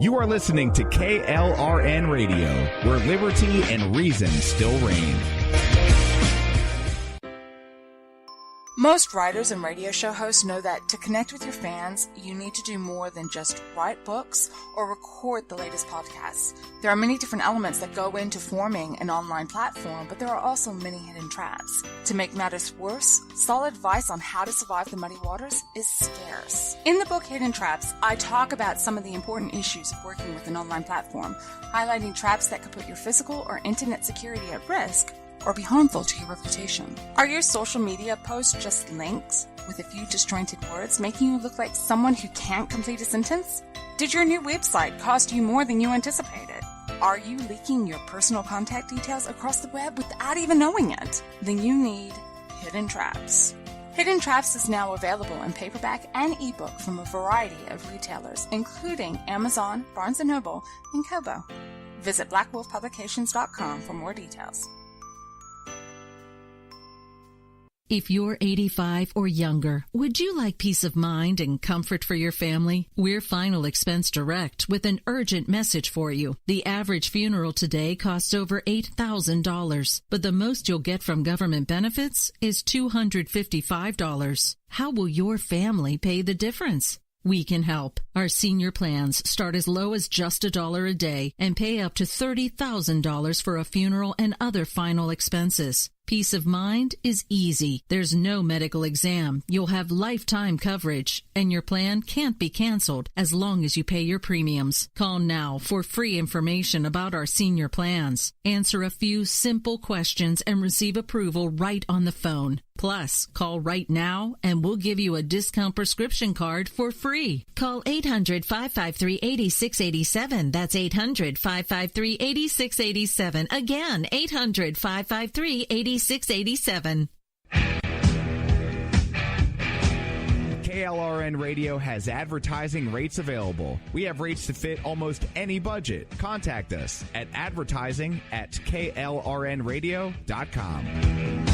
You are listening to KLRN Radio, where liberty and reason still reign. Most writers and radio show hosts know that to connect with your fans, you need to do more than just write books or record the latest podcasts. There are many different elements that go into forming an online platform, but there are also many hidden traps. To make matters worse, solid advice on how to survive the muddy waters is scarce. In the book Hidden Traps, I talk about some of the important issues of working with an online platform, highlighting traps that could put your physical or internet security at risk or be harmful to your reputation. Are your social media posts just links with a few disjointed words, making you look like someone who can't complete a sentence? Did your new website cost you more than you anticipated? Are you leaking your personal contact details across the web without even knowing it? Then you need Hidden Traps. Hidden Traps is now available in paperback and ebook from a variety of retailers, including Amazon, Barnes & Noble, and Kobo. Visit blackwolfpublications.com for more details. If you're 85 or younger, would you like peace of mind and comfort for your family? We're Final Expense Direct with an urgent message for you. The average funeral today costs over $8,000, but the most you'll get from government benefits is $255. How will your family pay the difference? We can help. Our senior plans start as low as just $1 a day and pay up to $30,000 for a funeral and other final expenses. Peace of mind is easy. There's no medical exam. You'll have lifetime coverage, and your plan can't be canceled as long as you pay your premiums. Call now for free information about our senior plans. Answer a few simple questions and receive approval right on the phone. Plus, call right now and we'll give you a discount prescription card for free. Call 800-553-8687. That's 800-553-8687. Again, 800-553-8687. 687. KLRN Radio has advertising rates available. We have rates to fit almost any budget. Contact us at advertising@klrnradio.com.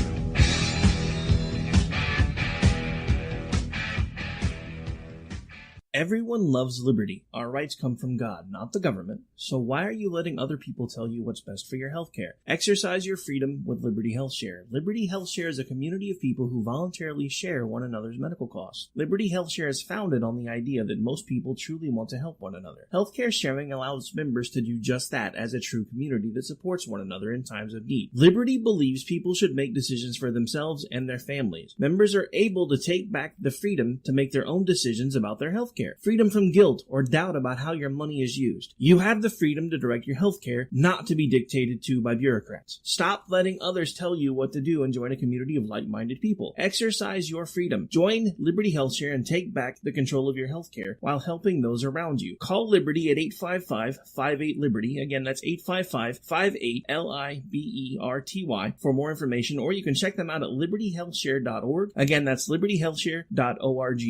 Everyone loves liberty. Our rights come from God, not the government. So why are you letting other people tell you what's best for your health care? Exercise your freedom with Liberty Health Share. Liberty Health Share is a community of people who voluntarily share one another's medical costs. Liberty Health Share is founded on the idea that most people truly want to help one another. Healthcare sharing allows members to do just that as a true community that supports one another in times of need. Liberty believes people should make decisions for themselves and their families. Members are able to take back the freedom to make their own decisions about their health care. Freedom from guilt or doubt about how your money is used. You have the freedom to direct your health care, not to be dictated to by bureaucrats. Stop letting others tell you what to do and join a community of like-minded people. Exercise your freedom. Join Liberty Health Share and take back the control of your health care while helping those around you. Call Liberty at 855-58-LIBERTY. Again, that's 855-58-LIBERTY for more information, or you can check them out at libertyhealthshare.org. Again, that's libertyhealthshare.org.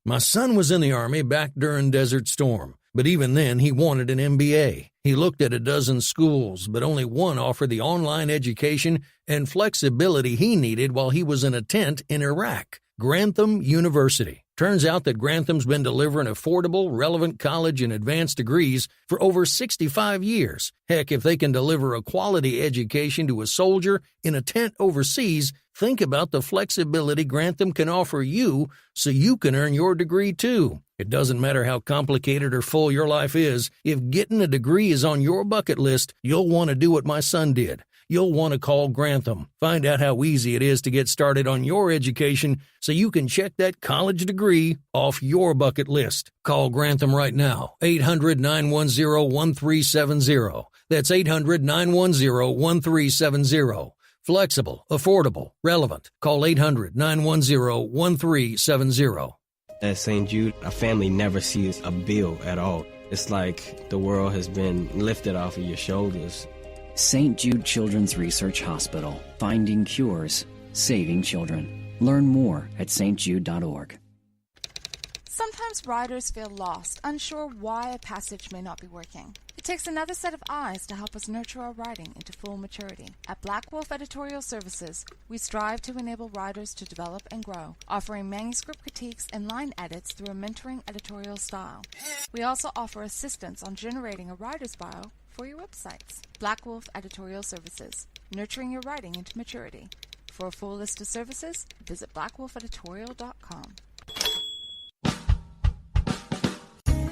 My son was in the Army back during Desert Storm, but even then he wanted an MBA. He looked at a dozen schools, but only one offered the online education and flexibility he needed while he was in a tent in Iraq, Grantham University. Turns out that Grantham's been delivering affordable, relevant college and advanced degrees for over 65 years. Heck, if they can deliver a quality education to a soldier in a tent overseas, think about the flexibility Grantham can offer you so you can earn your degree too. It doesn't matter how complicated or full your life is. If getting a degree is on your bucket list, you'll want to do what my son did. You'll want to call Grantham. Find out how easy it is to get started on your education so you can check that college degree off your bucket list. Call Grantham right now, 800-910-1370. That's 800-910-1370. Flexible, affordable, relevant. Call 800-910-1370. At St. Jude, a family never sees a bill at all. It's like the world has been lifted off of your shoulders. St. Jude Children's Research Hospital. Finding cures, saving children. Learn more at stjude.org. Sometimes writers feel lost, unsure why a passage may not be working. The takes another set of eyes to help us nurture our writing into full maturity. At Black Wolf Editorial Services, we strive to enable writers to develop and grow, offering manuscript critiques and line edits through a mentoring editorial style. We also offer assistance on generating a writer's bio for your websites. Black Wolf Editorial Services, nurturing your writing into maturity. For a full list of services, visit blackwolfeditorial.com.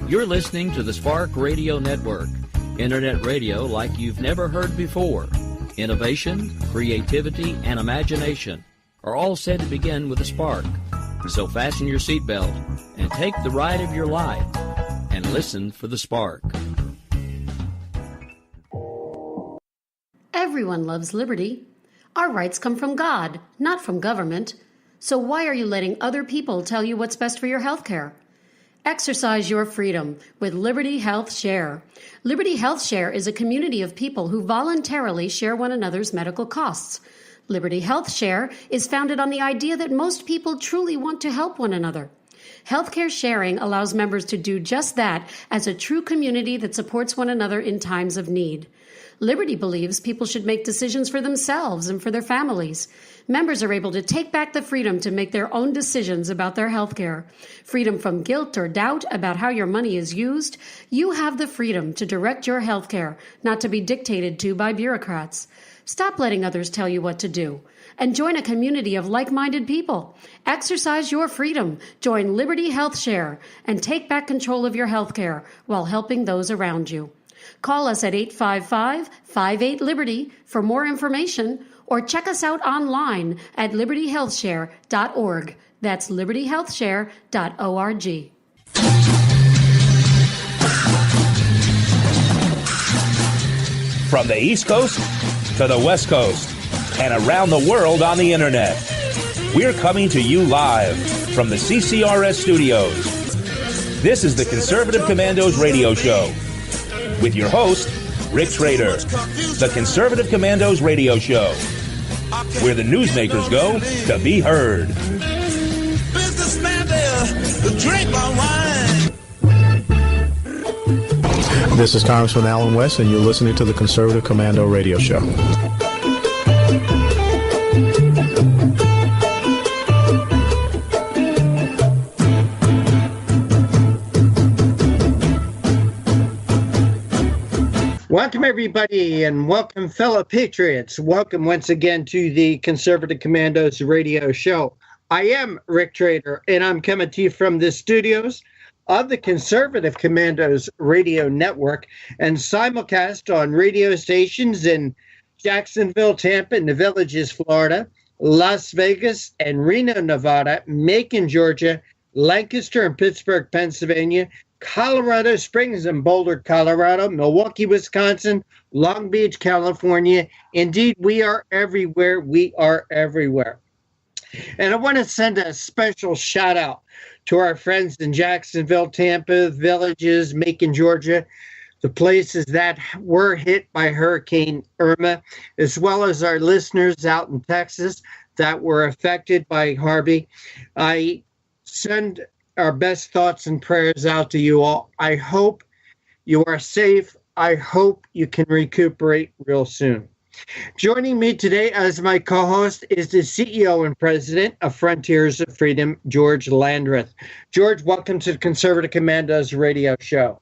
You're listening to the Spark Radio Network, internet radio like you've never heard before. Innovation, creativity, and imagination are all said to begin with a spark. So fasten your seatbelt and take the ride of your life and listen for the spark. Everyone loves liberty. Our rights come from God, not from government. So why are you letting other people tell you what's best for your health care? Exercise your freedom with Liberty Health Share. Liberty Health Share is a community of people who voluntarily share one another's medical costs. Liberty Health Share is founded on the idea that most people truly want to help one another. Healthcare sharing allows members to do just that as a true community that supports one another in times of need. Liberty believes people should make decisions for themselves and for their families. Members are able to take back the freedom to make their own decisions about their health care. Freedom from guilt or doubt about how your money is used. You have the freedom to direct your health care, not to be dictated to by bureaucrats. Stop letting others tell you what to do, and join a community of like-minded people. Exercise your freedom. Join Liberty Health Share and take back control of your health care while helping those around you. Call us at 855-58-LIBERTY for more information, or check us out online at libertyhealthshare.org. That's libertyhealthshare.org. From the East Coast to the West Coast and around the world on the internet, we're coming to you live from the CCRS studios. This is the Conservative Commandos radio show with your host, Rick Schrader. The Conservative Commandos radio show, where the newsmakers go to be heard. This is Congressman Alan West, and you're listening to the Conservative Commando radio show. Welcome, everybody, and welcome, fellow patriots. Welcome once again to the Conservative Commandos radio show. I am Rick Trader, and I'm coming to you from the studios of the Conservative Commandos radio network and simulcast on radio stations in Jacksonville, Tampa, and the Villages, Florida, Las Vegas and Reno, Nevada, Macon, Georgia, Lancaster and Pittsburgh, Pennsylvania, Colorado Springs and Boulder, Colorado, Milwaukee, Wisconsin, Long Beach, California. Indeed, we are everywhere. We are everywhere. And I want to send a special shout out to our friends in Jacksonville, Tampa, Villages, Macon, Georgia, the places that were hit by Hurricane Irma, as well as our listeners out in Texas that were affected by Harvey. I send our best thoughts and prayers out to you all. I hope you are safe. I hope you can recuperate real soon. Joining me today as my co-host is the CEO and president of Frontiers of Freedom, George Landreth. George, welcome to the Conservative Commandos radio show.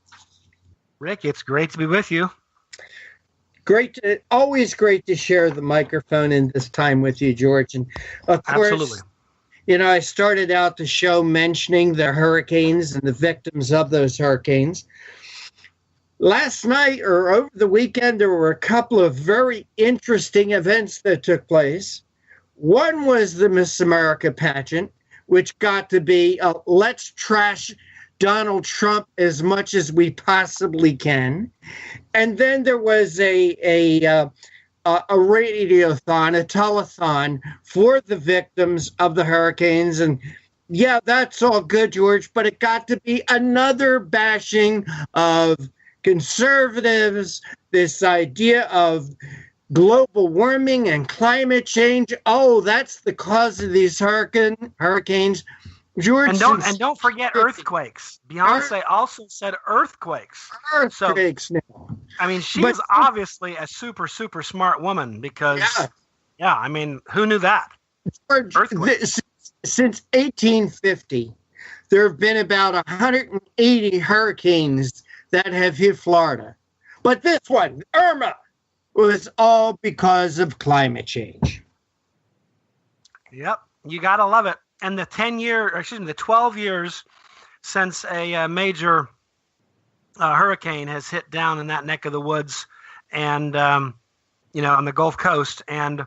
Rick, it's great to be with you. Always great to share the microphone in this time with you, George. And of course, absolutely. You know, I started out the show mentioning the hurricanes and the victims of those hurricanes. Last night or over the weekend, there were a couple of very interesting events that took place. One was the Miss America pageant, which got to be let's trash Donald Trump as much as we possibly can. And then there was a radiothon, a telethon for the victims of the hurricanes. And yeah, that's all good, George, but it got to be another bashing of conservatives, this idea of global warming and climate change. Oh, that's the cause of these hurricanes. George, and don't forget earthquakes. Beyonce also said earthquakes. Earthquakes now. I mean, she is obviously a super, super smart woman because, I mean, who knew that? George, since 1850, there have been about 180 hurricanes that have hit Florida. But this one, Irma, was all because of climate change. Yep, you got to love it. And the 12 years since a major hurricane has hit down in that neck of the woods and, on the Gulf Coast. And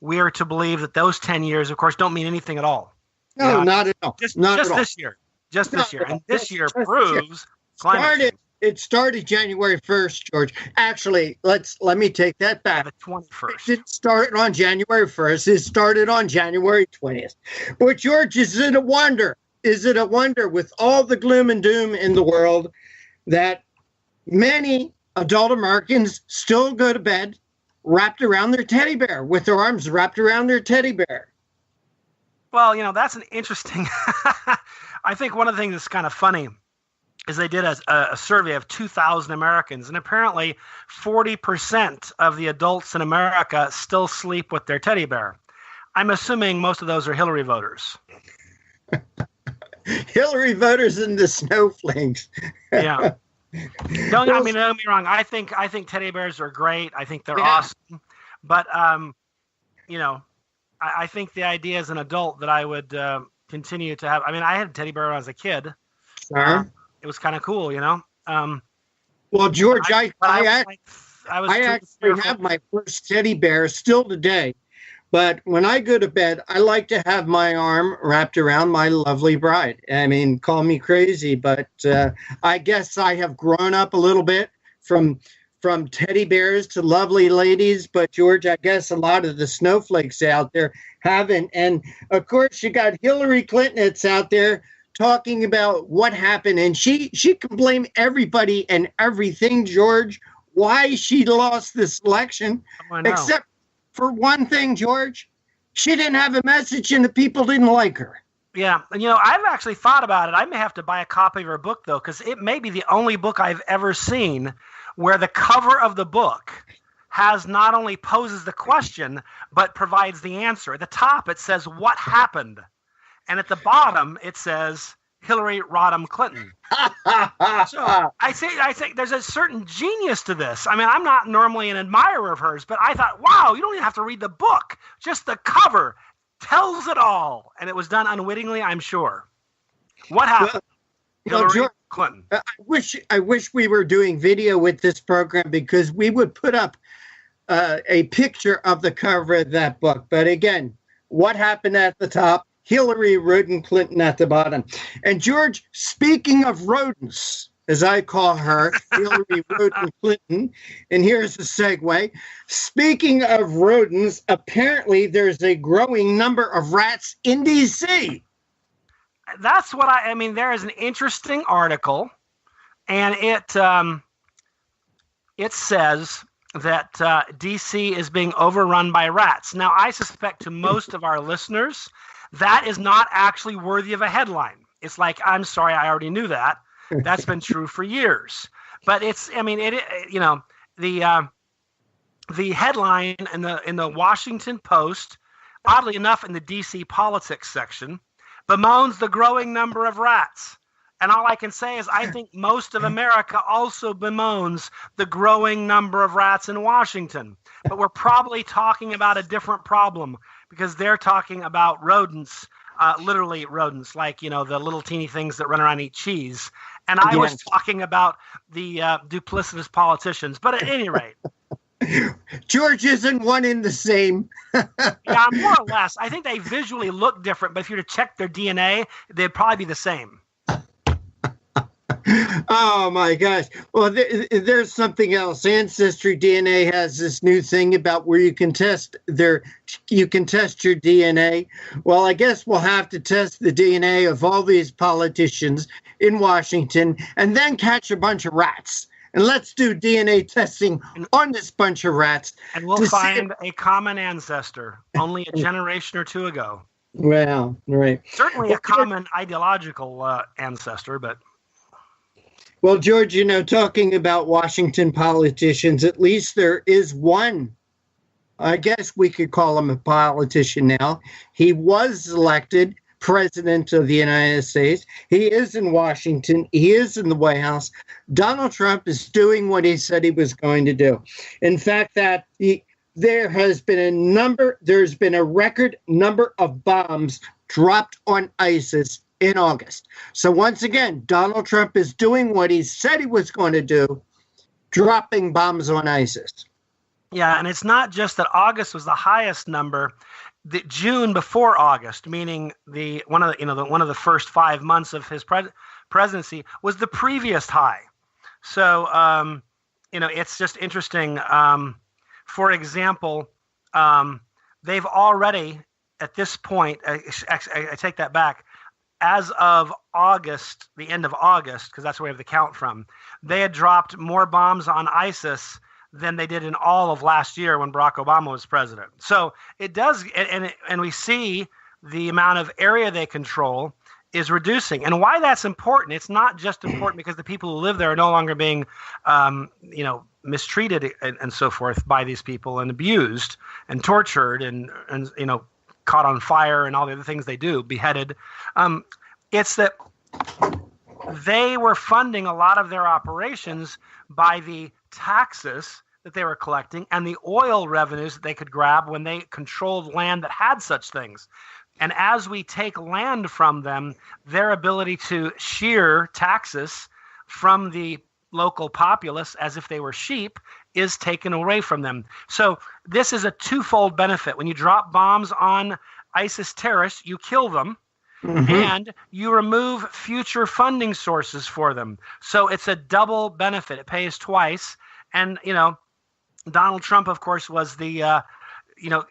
we are to believe that those 10 years, of course, don't mean anything at all. No, not at all. Just this year. Just this year. And this year proves climate change. It started January 1st, George. Actually, let me take that back. The 21st. It didn't start on January 1st. It started on January 20th. But, George, is it a wonder? Is it a wonder with all the gloom and doom in the world that many adult Americans still go to bed wrapped around their teddy bear, with their arms wrapped around their teddy bear? Well, that's an interesting I think one of the things that's kind of funny is they did a survey of 2,000 Americans, and apparently 40% of the adults in America still sleep with their teddy bear. I'm assuming most of those are Hillary voters. Hillary voters and the snowflakes. Yeah. Don't get me wrong. I think teddy bears are great. I think they're awesome. But I think the idea as an adult that I would continue to have. I mean, I had a teddy bear when I was a kid. Sure. It was kind of cool, Well, George, I actually have my first teddy bear still today. But when I go to bed, I like to have my arm wrapped around my lovely bride. I mean, call me crazy, but I guess I have grown up a little bit from teddy bears to lovely ladies. But, George, I guess a lot of the snowflakes out there haven't. And, of course, you got Hillary Clinton that's out there talking about what happened. And she can blame everybody and everything, George, why she lost this election, except for one thing, George. She didn't have a message and the people didn't like her. Yeah. And, I've actually thought about it. I may have to buy a copy of her book, though, because it may be the only book I've ever seen where the cover of the book has not only poses the question, but provides the answer. At the top, it says, "What happened?" And at the bottom, it says, "Hillary Rodham Clinton." So I think there's a certain genius to this. I mean, I'm not normally an admirer of hers, but I thought, wow, you don't even have to read the book. Just the cover tells it all. And it was done unwittingly, I'm sure. What happened? Hillary George, Clinton. I wish we were doing video with this program, because we would put up a picture of the cover of that book. But again, what happened at the top? Hillary Rodham Clinton at the bottom. And, George, speaking of rodents, as I call her, Hillary Rodham Clinton, and here's the segue. Speaking of rodents, apparently there's a growing number of rats in D.C. That's what I mean, there is an interesting article, and it says that D.C. is being overrun by rats. Now, I suspect to most of our listeners, that is not actually worthy of a headline. It's like, I'm sorry, I already knew that. That's been true for years. But the headline in the Washington Post, oddly enough, in the D.C. politics section, bemoans the growing number of rats. And all I can say is I think most of America also bemoans the growing number of rats in Washington. But we're probably talking about a different problem, because they're talking about rodents, literally rodents, like, the little teeny things that run around and eat cheese. And I was talking about the duplicitous politicians. But at any rate. George isn't one in the same. Yeah, more or less. I think they visually look different, but if you were to check their DNA, they'd probably be the same. Oh my gosh. Well, there's something else. Ancestry DNA has this new thing about where you can test your DNA. Well, I guess we'll have to test the DNA of all these politicians in Washington and then catch a bunch of rats. And let's do DNA testing on this bunch of rats. And we'll find a common ancestor only a generation or two ago. Well, right. Certainly a common ideological ancestor, but. Well, George, talking about Washington politicians, at least there is one. I guess we could call him a politician now. He was elected president of the United States. He is in Washington. He is in the White House. Donald Trump is doing what he said he was going to do. In fact, there's been a record number of bombs dropped on ISIS in August. So once again, Donald Trump is doing what he said he was going to do, dropping bombs on ISIS. Yeah, and it's not just that August was the highest number. The June before August, meaning one of the first 5 months of his presidency, was the previous high. So it's just interesting. For example, they've already at this point. I take that back. As of August, the end of August, because that's where we have the count from, they had dropped more bombs on ISIS than they did in all of last year when Barack Obama was president. So it does, and we see the amount of area they control is reducing. And why that's important, it's not just important because the people who live there are no longer being, mistreated and so forth by these people and abused and tortured and caught on fire and all the other things they do, beheaded. It's that they were funding a lot of their operations by the taxes that they were collecting and the oil revenues that they could grab when they controlled land that had such things. And as we take land from them, their ability to shear taxes from the local populace as if they were sheep is taken away from them. So this is a twofold benefit. When you drop bombs on ISIS terrorists, you kill them, and you remove future funding sources for them. So it's a double benefit. It pays twice. And, Donald Trump, of course, was the,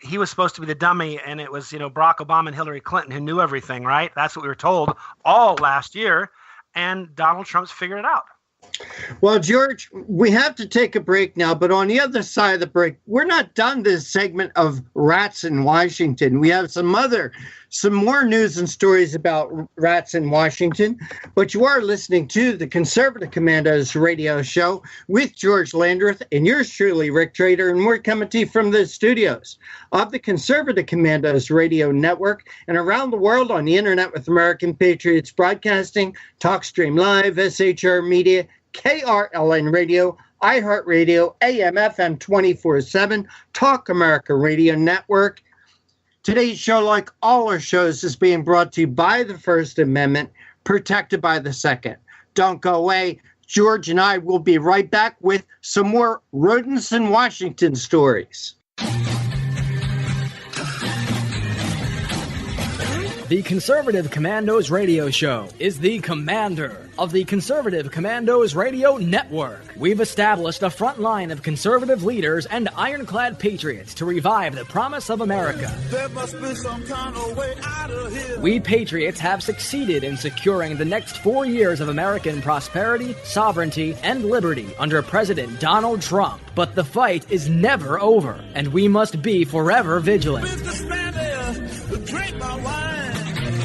he was supposed to be the dummy, and it was, Barack Obama and Hillary Clinton who knew everything, right? That's what we were told all last year. And Donald Trump's figured it out. Well, George, we have to take a break now, but on the other side of the break, we're not done this segment of rats in Washington. We have some more news and stories about rats in Washington, but you are listening to the Conservative Commandos radio show with George Landreth and yours truly, Rick Trader, and we're coming to you from the studios of the Conservative Commandos radio network and around the world on the internet with American Patriots Broadcasting, TalkStream Live, SHR Media, KRLN Radio, iHeartRadio, AM/FM 24/7, Talk America Radio Network. Today's show, like all our shows, is being brought to you by the First Amendment, protected by the Second. Don't go away. George and I will be right back with some more rodents in Washington stories. The Conservative Commandos radio show is the commander of the Conservative Commandos radio network. We've established a front line of conservative leaders and ironclad patriots to revive the promise of America. There must be some kind of way out of here. We patriots have succeeded in securing the next 4 years of American prosperity, sovereignty, and liberty under President Donald Trump. But the fight is never over, and we must be forever vigilant.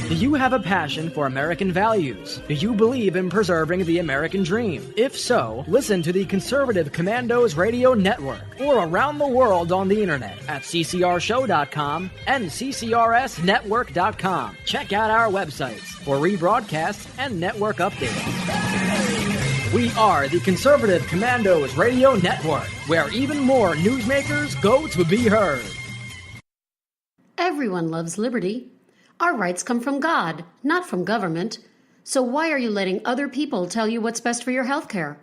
Do you have a passion for American values? Do you believe in preserving the American dream? If so, listen to the Conservative Commandos Radio Network or around the world on the internet at ccrshow.com and ccrsnetwork.com. Check out our websites for rebroadcasts and network updates. We are the Conservative Commandos Radio Network, where even more newsmakers go to be heard. Everyone loves liberty. Our rights come from God, not from government. So why are you letting other people tell you what's best for your health care?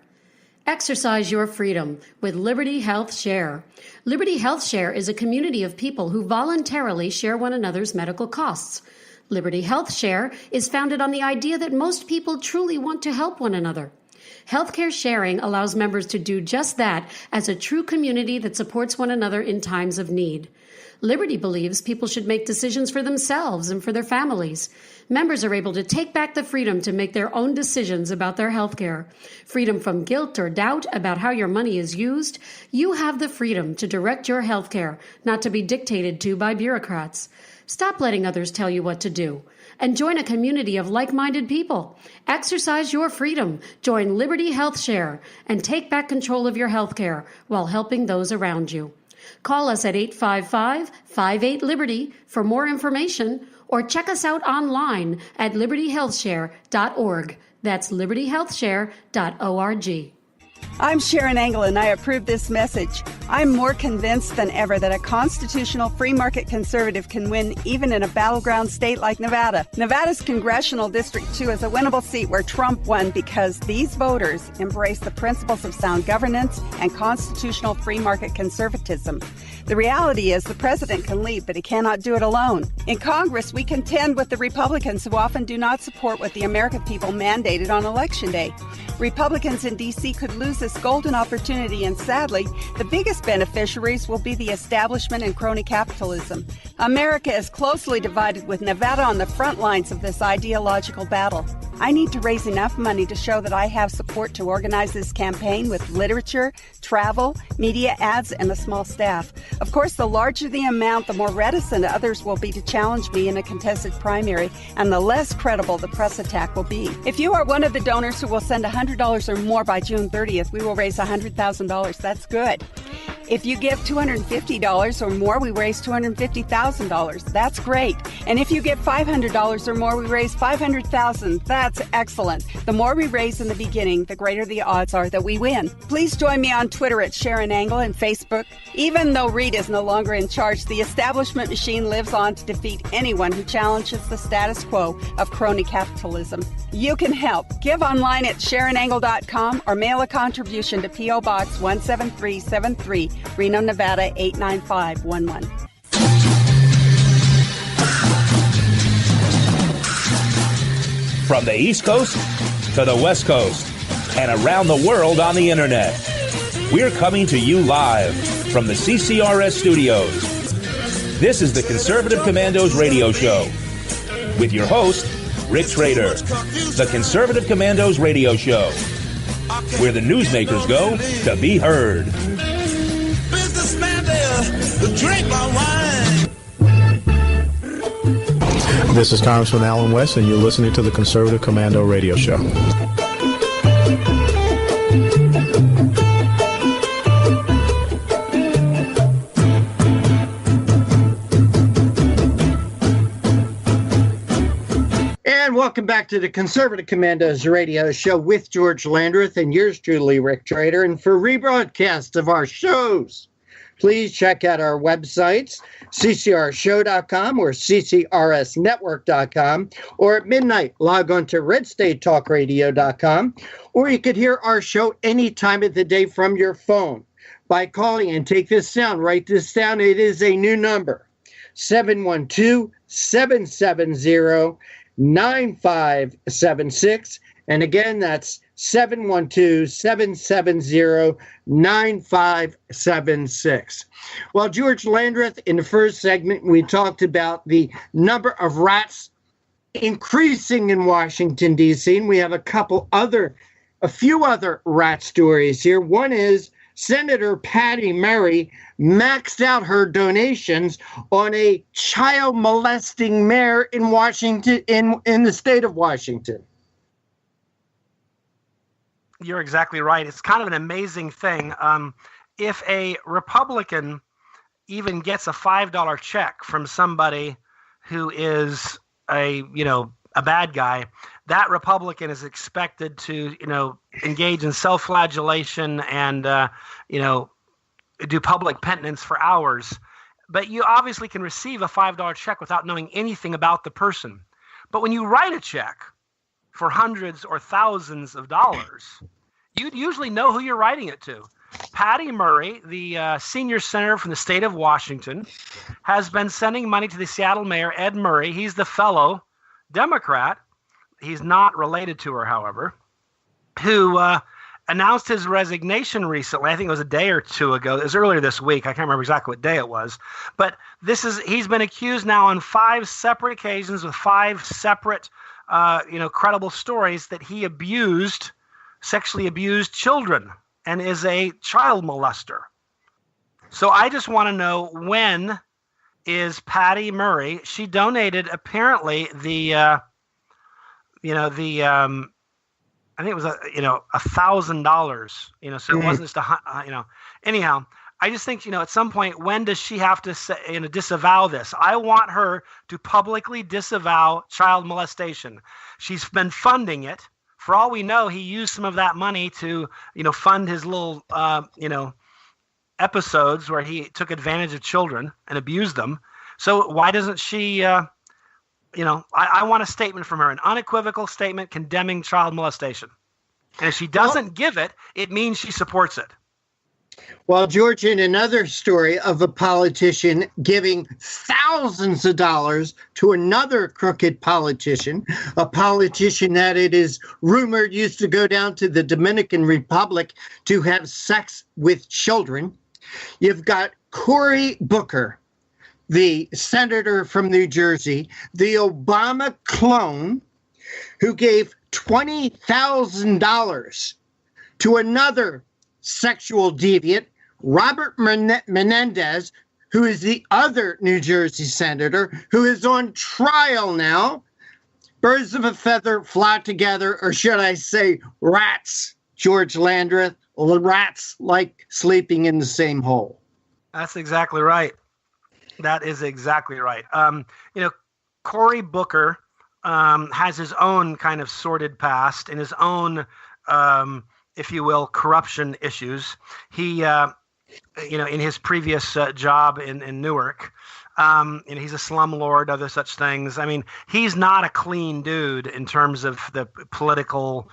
Exercise your freedom with Liberty Health Share. Liberty Health Share is a community of people who voluntarily share one another's medical costs. Liberty Health Share is founded on the idea that most people truly want to help one another. Healthcare sharing allows members to do just that as a true community that supports one another in times of need. Liberty believes people should make decisions for themselves and for their families. Members are able to take back the freedom to make their own decisions about their health care. Freedom from guilt or doubt about how your money is used. You have the freedom to direct your health care, not to be dictated to by bureaucrats. Stop letting others tell you what to do and join a community of like-minded people. Exercise your freedom. Join Liberty Health Share and take back control of your health care while helping those around you. Call us at 855-58-LIBERTY for more information or check us out online at libertyhealthshare.org. That's libertyhealthshare.org. I'm Sharon Engel, and I approve this message. I'm more convinced than ever that a constitutional free market conservative can win even in a battleground state like Nevada. Nevada's Congressional District 2 is a winnable seat where Trump won because these voters embrace the principles of sound governance and constitutional free market conservatism. The reality is the president can lead, but he cannot do it alone. In Congress, we contend with the Republicans who often do not support what the American people mandated on Election Day. Republicans in D.C. could lose this golden opportunity, and sadly, the biggest beneficiaries will be the establishment and crony capitalism. America is closely divided, with Nevada on the front lines of this ideological battle. I need to raise enough money to show that I have support to organize this campaign with literature, travel, media ads, and a small staff. Of course, the larger the amount, the more reticent others will be to challenge me in a contested primary, and the less credible the press attack will be. If you are one of the donors who will send $100 or more by June 30th, we will raise $100,000. That's good. If you give $250 or more, we raise $250,000. That's great. And if you give $500 or more, we raise $500,000. That's excellent. The more we raise in the beginning, the greater the odds are that we win. Please join me on Twitter at Sharon Engel and Facebook. Even though Reed is no longer in charge, the establishment machine lives on to defeat anyone who challenges the status quo of crony capitalism. You can help. Give online at SharonEngel.com or mail a contribution to P.O. Box 17373, Reno, Nevada 89511. From the East Coast to the West Coast and around the world on the internet, we're coming to you live from the CCRS studios. This is the Conservative Commandos radio show with your host, Rick Trader. The Conservative Commandos radio show, where the newsmakers go to be heard. Businessman there, drink my wine. This is Congressman Alan West, and you're listening to the Conservative Commando radio show. And welcome back to the Conservative Commandos radio show with George Landreth and yours truly, Rick Trader. And for rebroadcasts of our shows, please check out our websites, ccrshow.com or ccrsnetwork.com, or at midnight, log on to redstatetalkradio.com, or you could hear our show any time of the day from your phone by calling, and take this down, write this down, it is a new number, 712-770-9576, and again, that's 712-770-9576. Well, George Landreth, in the first segment, we talked about the number of rats increasing in Washington, D.C., and we have a few other rat stories here. One is Senator Patty Murray maxed out her donations on a child molesting mayor in Washington, in the state of Washington. You're exactly right. It's kind of an amazing thing. If a Republican even gets a $5 check from somebody who is a bad guy, that Republican is expected to, engage in self-flagellation and, do public penitence for hours. But you obviously can receive a $5 check without knowing anything about the person. But when you write a check for hundreds or thousands of dollars, you'd usually know who you're writing it to. Patty Murray, the senior senator from the state of Washington, has been sending money to the Seattle mayor, Ed Murray. He's the fellow Democrat. He's not related to her, however, who announced his resignation recently. I think it was a day or two ago. It was earlier this week. I can't remember exactly what day it was. But he's been accused now on 5 separate occasions with 5 separate credible stories that he sexually abused children and is a child molester. So I just want to know, when is Patty Murray. She donated apparently I think it was $1,000. So it wasn't just Anyhow, I just think at some point, when does she have to say, disavow this? I want her to publicly disavow child molestation. She's been funding it. For all we know, he used some of that money to fund his little episodes where he took advantage of children and abused them. So why doesn't she? I want a statement from her, an unequivocal statement condemning child molestation. And if she doesn't give it, it means she supports it. Well, George, in another story of a politician giving thousands of dollars to another crooked politician, a politician that it is rumored used to go down to the Dominican Republic to have sex with children, you've got Cory Booker, the senator from New Jersey, the Obama clone, who gave $20,000 to another sexual deviant, Robert Menendez, who is the other New Jersey senator, who is on trial now. Birds of a feather flock together, or should I say rats, George Landreth. Rats like sleeping in the same hole. That's exactly right. That is exactly right. Cory Booker has his own kind of sordid past and his own if you will, corruption issues. He, in his previous job in Newark, he's a slumlord, other such things. I mean, he's not a clean dude in terms of the political,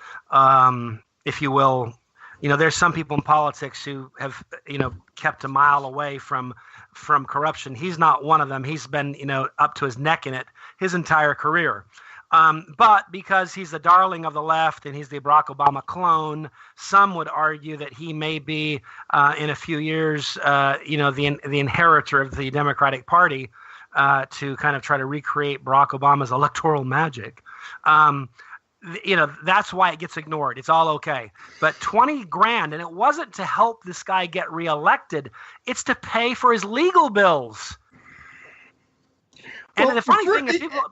if you will. There's some people in politics who have, kept a mile away from corruption. He's not one of them. He's been, up to his neck in it his entire career. But because he's the darling of the left and he's the Barack Obama clone, some would argue that he may be, in a few years, the inheritor of the Democratic Party, to kind of try to recreate Barack Obama's electoral magic. That's why it gets ignored. It's all okay. But $20,000, and it wasn't to help this guy get reelected. It's to pay for his legal bills. And the funny thing is, people.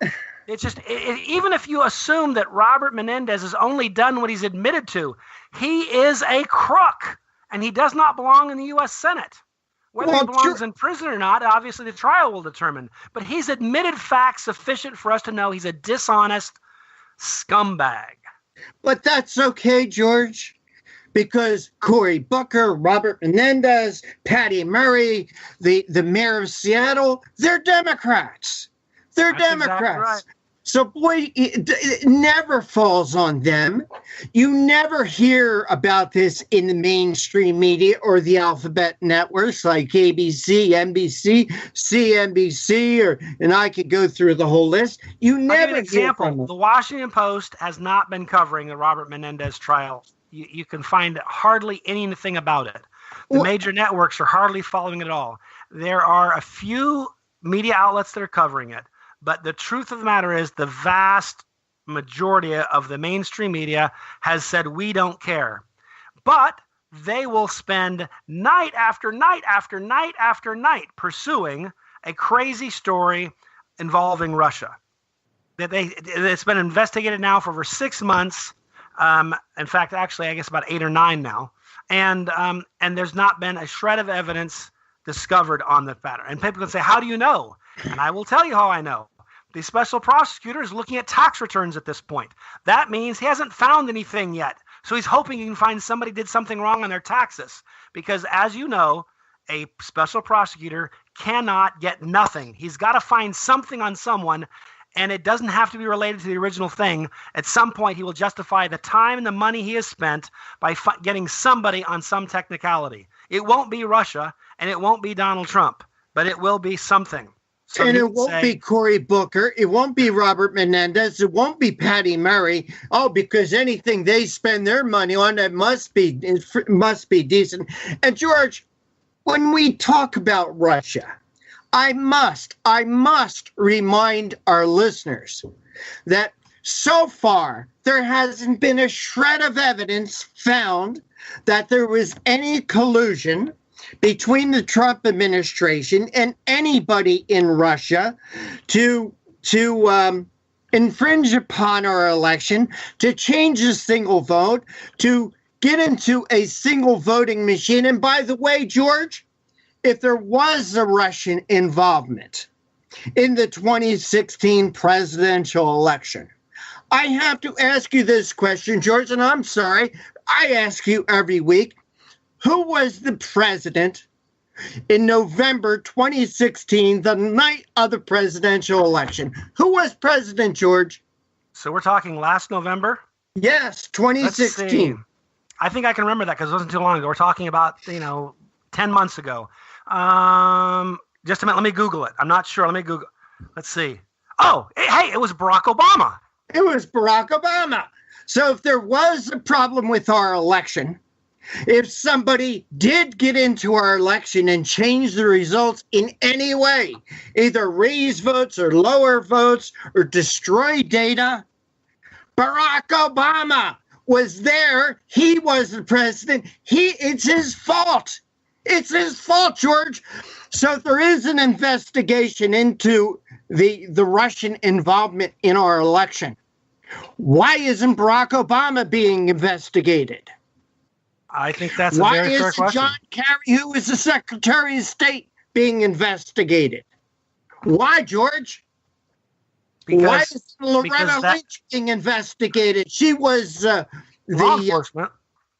It's just, even if you assume that Robert Menendez has only done what he's admitted to, he is a crook, and he does not belong in the U.S. Senate. Whether he belongs in prison or not, obviously the trial will determine. But he's admitted facts sufficient for us to know he's a dishonest scumbag. But that's okay, George, because Cory Booker, Robert Menendez, Patty Murray, the mayor of Seattle, they're Democrats. They're Democrats. Exactly right. So, boy, it never falls on them. You never hear about this in the mainstream media or the alphabet networks like ABC, NBC, CNBC, and I could go through the whole list. You never I'll give you an example. The Washington Post has not been covering the Robert Menendez trial. You can find hardly anything about it. The major networks are hardly following it at all. There are a few media outlets that are covering it. But the truth of the matter is the vast majority of the mainstream media has said, we don't care. But they will spend night after night after night after night pursuing a crazy story involving Russia. It's been investigated now for over 6 months. In fact, actually, I guess about 8 or 9 now. And there's not been a shred of evidence discovered on the matter. And people can say, how do you know? And I will tell you how I know. The special prosecutor is looking at tax returns at this point. That means he hasn't found anything yet. So he's hoping he can find somebody did something wrong on their taxes. Because as you know, a special prosecutor cannot get nothing. He's got to find something on someone, and it doesn't have to be related to the original thing. At some point, he will justify the time and the money he has spent by getting somebody on some technicality. It won't be Russia, and it won't be Donald Trump, but it will be something. So and it won't be Cory Booker. It won't be Robert Menendez. It won't be Patty Murray. Oh, because anything they spend their money on, it must be decent. And George, when we talk about Russia, I must remind our listeners that so far there hasn't been a shred of evidence found that there was any collusion between the Trump administration and anybody in Russia to infringe upon our election, to change a single vote, to get into a single voting machine. And by the way, George, if there was a Russian involvement in the 2016 presidential election, I have to ask you this question, George, and I'm sorry, I ask you every week, who was the president in November 2016, the night of the presidential election? Who was president, George? So we're talking last November? Yes, 2016. I think I can remember that because it wasn't too long ago. We're talking about, 10 months ago. Just a minute. Let me Google it. I'm not sure. Let me Google. Let's see. Oh, hey, it was Barack Obama. It was Barack Obama. So if there was a problem with our election, if somebody did get into our election and change the results in any way, either raise votes or lower votes or destroy data, Barack Obama was there. He was the president. It's his fault. It's his fault, George. So if there is an investigation into the Russian involvement in our election, why isn't Barack Obama being investigated? I think that's a very fair question. Why isn't John Kerry, who is the Secretary of State, being investigated? Why, George? Why is Loretta Lynch being investigated? She was law enforcement.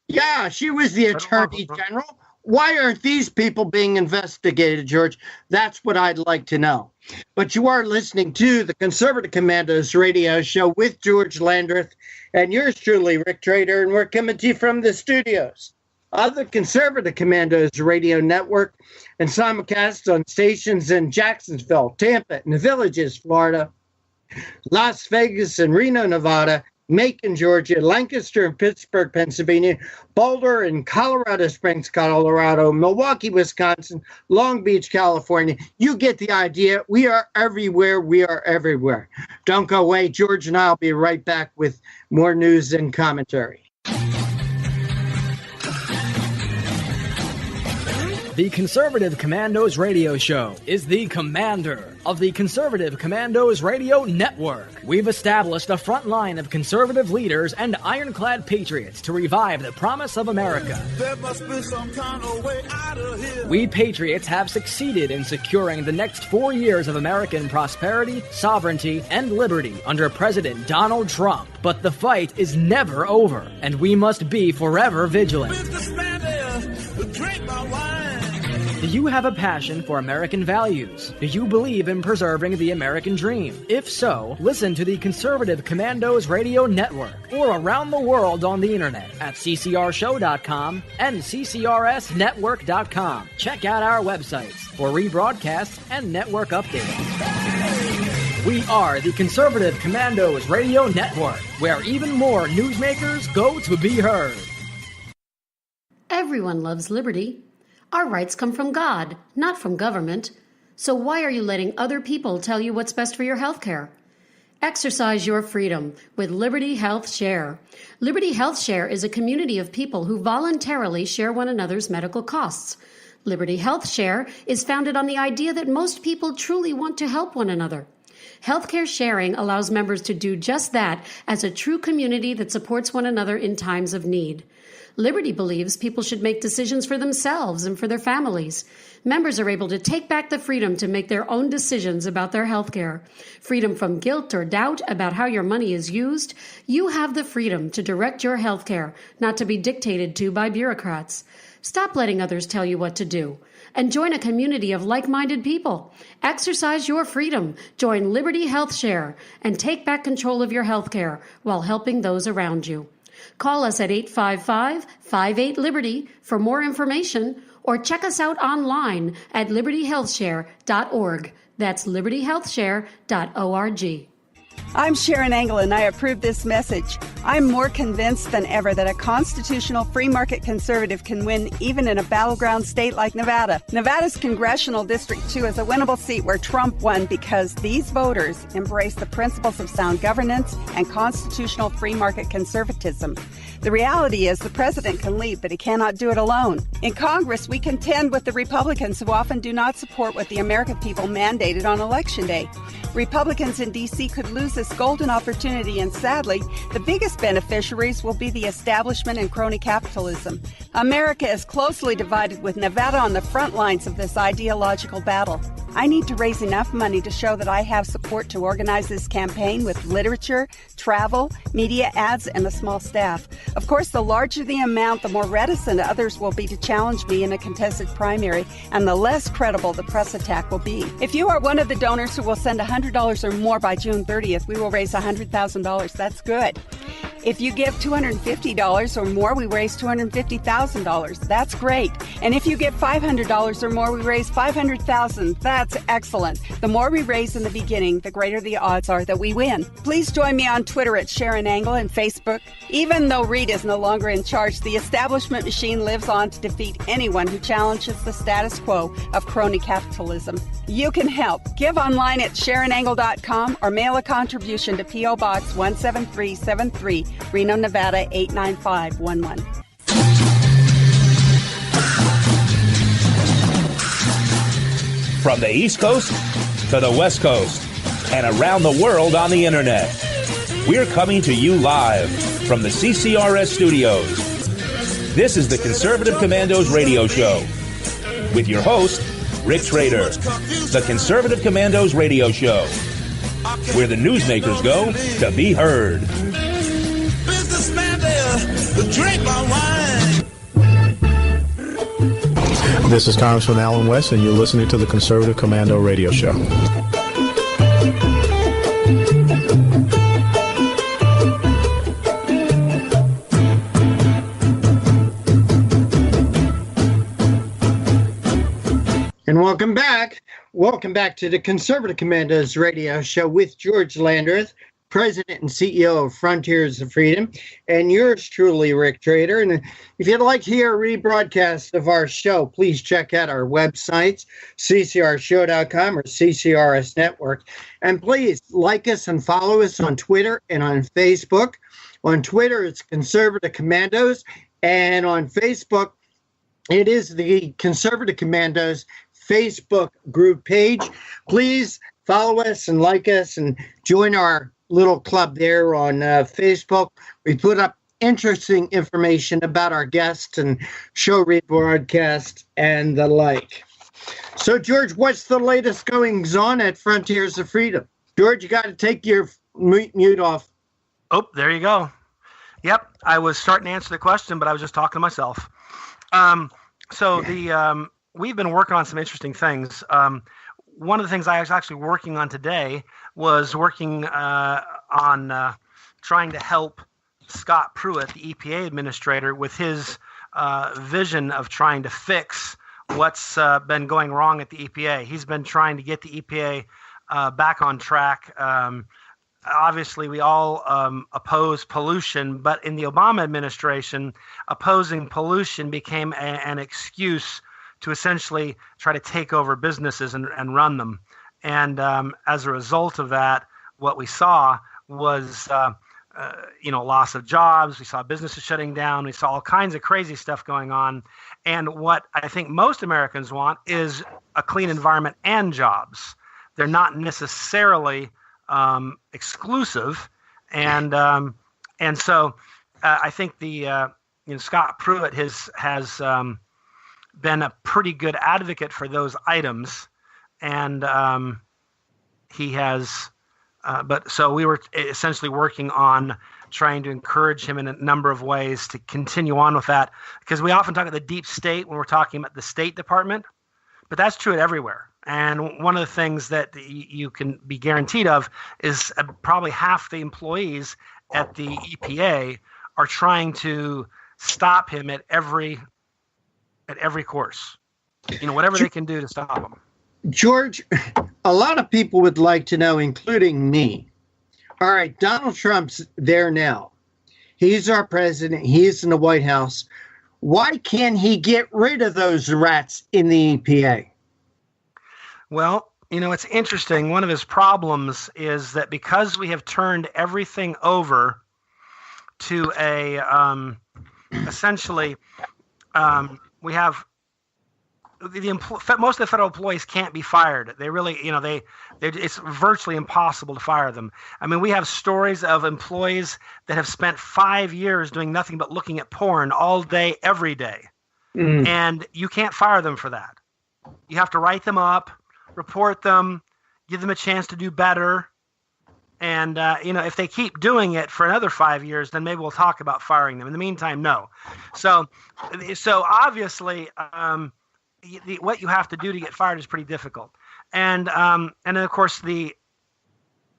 Yeah, she was the Attorney General. Why aren't these people being investigated, George? That's what I'd like to know. But you are listening to the Conservative Commandos radio show with George Landreth and yours truly, Rick Trader, and we're coming to you from the studios of the Conservative Commandos radio network and simulcast on stations in Jacksonville, Tampa, and the Villages, Florida, Las Vegas and Reno, Nevada, Macon, Georgia, Lancaster and Pittsburgh, Pennsylvania, Boulder and Colorado Springs, Colorado, Milwaukee, Wisconsin, Long Beach, California. You get the idea. We are everywhere. We are everywhere. Don't go away. George and I will be right back with more news and commentary. The Conservative Commandos radio show is the commander of the Conservative Commandos radio network. We've established a front line of conservative leaders and ironclad patriots to revive the promise of America. There must be some kind of way out of here. We patriots have succeeded in securing the next 4 years of American prosperity, sovereignty, and liberty under President Donald Trump. But the fight is never over, and we must be forever vigilant. Businessman there, drink my wine. Do you have a passion for American values? Do you believe in preserving the American dream? If so, listen to the Conservative Commandos Radio Network or around the world on the internet at ccrshow.com and ccrsnetwork.com. Check out our websites for rebroadcasts and network updates. We are the Conservative Commandos Radio Network, where even more newsmakers go to be heard. Everyone loves liberty. Our rights come from God, not from government. So why are you letting other people tell you what's best for your health care? Exercise your freedom with Liberty Health Share. Liberty Health Share is a community of people who voluntarily share one another's medical costs. Liberty Health Share is founded on the idea that most people truly want to help one another. Healthcare sharing allows members to do just that as a true community that supports one another in times of need. Liberty believes people should make decisions for themselves and for their families. Members are able to take back the freedom to make their own decisions about their health care. Freedom from guilt or doubt about how your money is used. You have the freedom to direct your health care, not to be dictated to by bureaucrats. Stop letting others tell you what to do, and join a community of like-minded people. Exercise your freedom. Join Liberty Health Share and take back control of your health care while helping those around you. Call us at 855-58-LIBERTY for more information, or check us out online at libertyhealthshare.org. That's libertyhealthshare.org. I'm Sharon Engel, and I approve this message. I'm more convinced than ever that a constitutional free market conservative can win even in a battleground state like Nevada. Nevada's Congressional District 2 is a winnable seat where Trump won because these voters embrace the principles of sound governance and constitutional free market conservatism. The reality is the president can lead, but he cannot do it alone. In Congress, we contend with the Republicans who often do not support what the American people mandated on Election Day. Republicans in D.C. could lose this golden opportunity, and sadly, the biggest beneficiaries will be the establishment and crony capitalism. America is closely divided, with Nevada on the front lines of this ideological battle. I need to raise enough money to show that I have support to organize this campaign with literature, travel, media ads, and a small staff. Of course, the larger the amount, the more reticent others will be to challenge me in a contested primary, and the less credible the press attack will be. If you are one of the donors who will send $100 or more by June 30th, we will raise $100,000. That's good. If you give $250 or more, we raise $250,000. That's great. And if you give $500 or more, we raise $500,000. That's excellent. The more we raise in the beginning, the greater the odds are that we win. Please join me on Twitter at Sharon Engel and Facebook. Even though Reed is no longer in charge, the establishment machine lives on to defeat anyone who challenges the status quo of crony capitalism. You can help. Give online at SharonEngel.com or mail a contribution to P.O. Box 17373, Reno, Nevada 89511. From the East Coast to the West Coast and around the world on the internet, we're coming to you live from the CCRS studios. This is the Conservative Commandos radio show with your host, Rick Trader. The Conservative Commandos radio show, where the newsmakers go to be heard. Businessman there, drink my wine. This is Congressman Alan West, and you're listening to the Conservative Commando radio show. And welcome back. Welcome back to the Conservative Commandos radio show with George Landreth, President and CEO of Frontiers of Freedom, and yours truly, Rick Trader. And if you'd like to hear a rebroadcast of our show, please check out our websites, ccrshow.com or CCRS Network. And please like us and follow us on Twitter and on Facebook. On Twitter, it's Conservative Commandos, and on Facebook, it is the Conservative Commandos Facebook group page. Please follow us and like us and join our little club there on Facebook. We put up interesting information about our guests and show rebroadcast and the like. So, George, what's the latest goings on at Frontiers of Freedom? George, you got to take your mute off. Oh, there you go. Yep, I was starting to answer the question, but I was just talking to myself. We've been working on some interesting things. One of the things I was actually working on today was working on trying to help Scott Pruitt, the EPA administrator, with his vision of trying to fix what's been going wrong at the EPA. He's been trying to get the EPA back on track. Obviously, we all oppose pollution, but in the Obama administration, opposing pollution became an excuse to essentially try to take over businesses and run them. And as a result of that, what we saw was, loss of jobs. We saw businesses shutting down. We saw all kinds of crazy stuff going on. And what I think most Americans want is a clean environment and jobs. They're not necessarily exclusive. And so I think the Scott Pruitt has been a pretty good advocate for those items, and he has. So we were essentially working on trying to encourage him in a number of ways to continue on with that, because we often talk about the deep state when we're talking about the State Department, but that's true at everywhere. And one of the things that you can be guaranteed of is probably half the employees at the EPA are trying to stop him at every course, whatever they can do to stop him. George, a lot of people would like to know, including me, All right, Donald Trump's there now. He's our president. He's in the White House. Why can't he get rid of those rats in the EPA? Well, it's interesting. One of his problems is that because we have turned everything over to essentially, we have most of the federal employees can't be fired. They really, it's virtually impossible to fire them. I mean, we have stories of employees that have spent 5 years doing nothing but looking at porn all day, every day. And you can't fire them for that. You have to write them up, report them, give them a chance to do better. And, if they keep doing it for another 5 years, then maybe we'll talk about firing them. In the meantime, no. So obviously, what you have to do to get fired is pretty difficult. And then, of course, the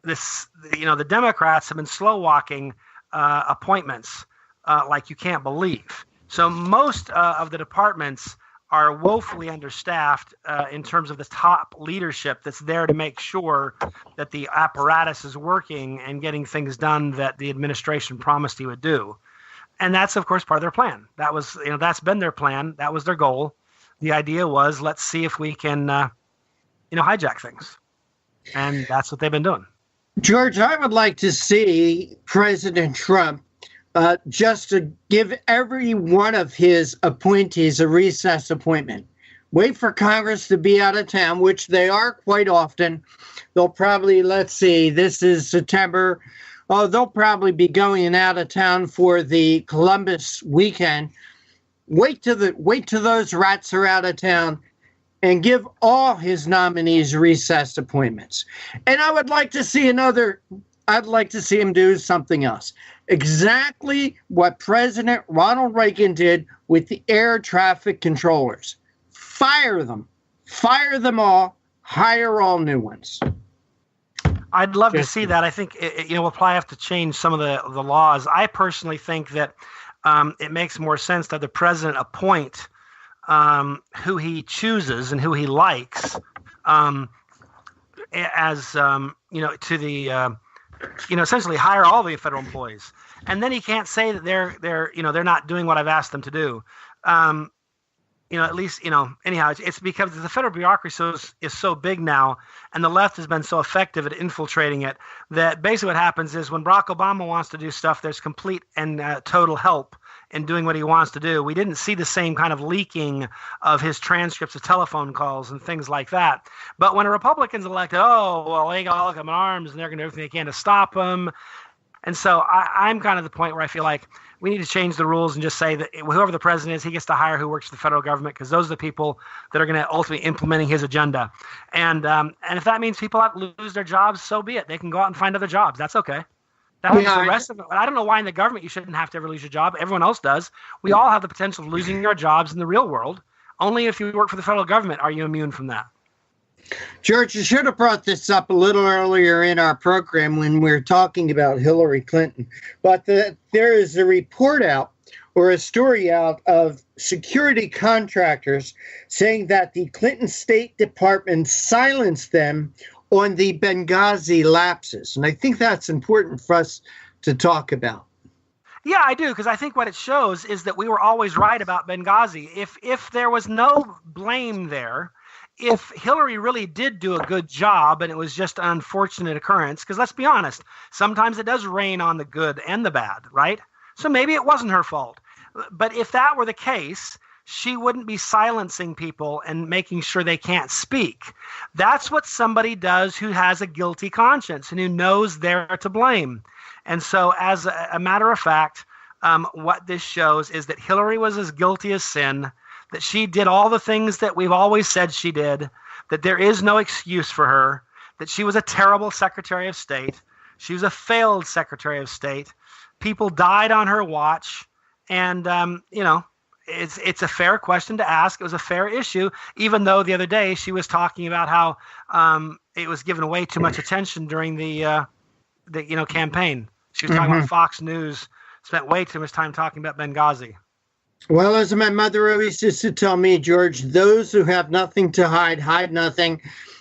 Democrats have been slow walking appointments like you can't believe. So most of the departments are woefully understaffed in terms of the top leadership that's there to make sure that the apparatus is working and getting things done that the administration promised he would do. And that's, of course, part of their plan. That was, that's been their plan. That was their goal. The idea was, let's see if we can, hijack things. And that's what they've been doing. George, I would like to see President Trump just to give every one of his appointees a recess appointment. Wait for Congress to be out of town, which they are quite often. They'll probably, this is September. Oh, they'll probably be going out of town for the Columbus weekend. Wait till those rats are out of town and give all his nominees recessed appointments. And I would like to see I'd like to see him do something else. Exactly what President Ronald Reagan did with the air traffic controllers. Fire them. Fire them all. Hire all new ones. I'd love to see that. I think, we'll probably have to change some of the laws. I personally think that it makes more sense that the president appoint who he chooses and who he likes to the essentially hire all the federal employees, and then he can't say that they're not doing what I've asked them to do. At least anyhow, it's because the federal bureaucracy is so big now, and the left has been so effective at infiltrating it that basically what happens is when Barack Obama wants to do stuff, there's complete and total help in doing what he wants to do. We didn't see the same kind of leaking of his transcripts of telephone calls and things like that. But when a Republican's elected, they got all up in arms and they're going to do everything they can to stop him. And so I'm kind of the point where I feel like we need to change the rules and just say that whoever the president is, he gets to hire who works for the federal government, because those are the people that are going to ultimately implementing his agenda. And if that means people have to lose their jobs, so be it. They can go out and find other jobs. That's okay. The rest of it. I don't know why in the government you shouldn't have to ever lose your job. Everyone else does. We all have the potential of losing our jobs in the real world. Only if you work for the federal government are you immune from that. George, you should have brought this up a little earlier in our program when we were talking about Hillary Clinton. But there is a report out, or a story out, of security contractors saying that the Clinton State Department silenced them on the Benghazi lapses. And I think that's important for us to talk about. Yeah, I do, because I think what it shows is that we were always right about Benghazi. If there was no blame there, if Hillary really did do a good job and it was just an unfortunate occurrence, because let's be honest, sometimes it does rain on the good and the bad, right? So maybe it wasn't her fault. But if that were the case, she wouldn't be silencing people and making sure they can't speak. That's what somebody does who has a guilty conscience and who knows they're to blame. And so as a matter of fact, what this shows is that Hillary was as guilty as sin, that she did all the things that we've always said she did, that there is no excuse for her, that she was a terrible Secretary of State. She was a failed Secretary of State. People died on her watch. And, it's a fair question to ask. It was a fair issue, even though the other day she was talking about how it was given way too much attention during the campaign. She was talking about Fox News, spent way too much time talking about Benghazi. Well, as my mother always used to tell me, George, those who have nothing to hide, hide nothing.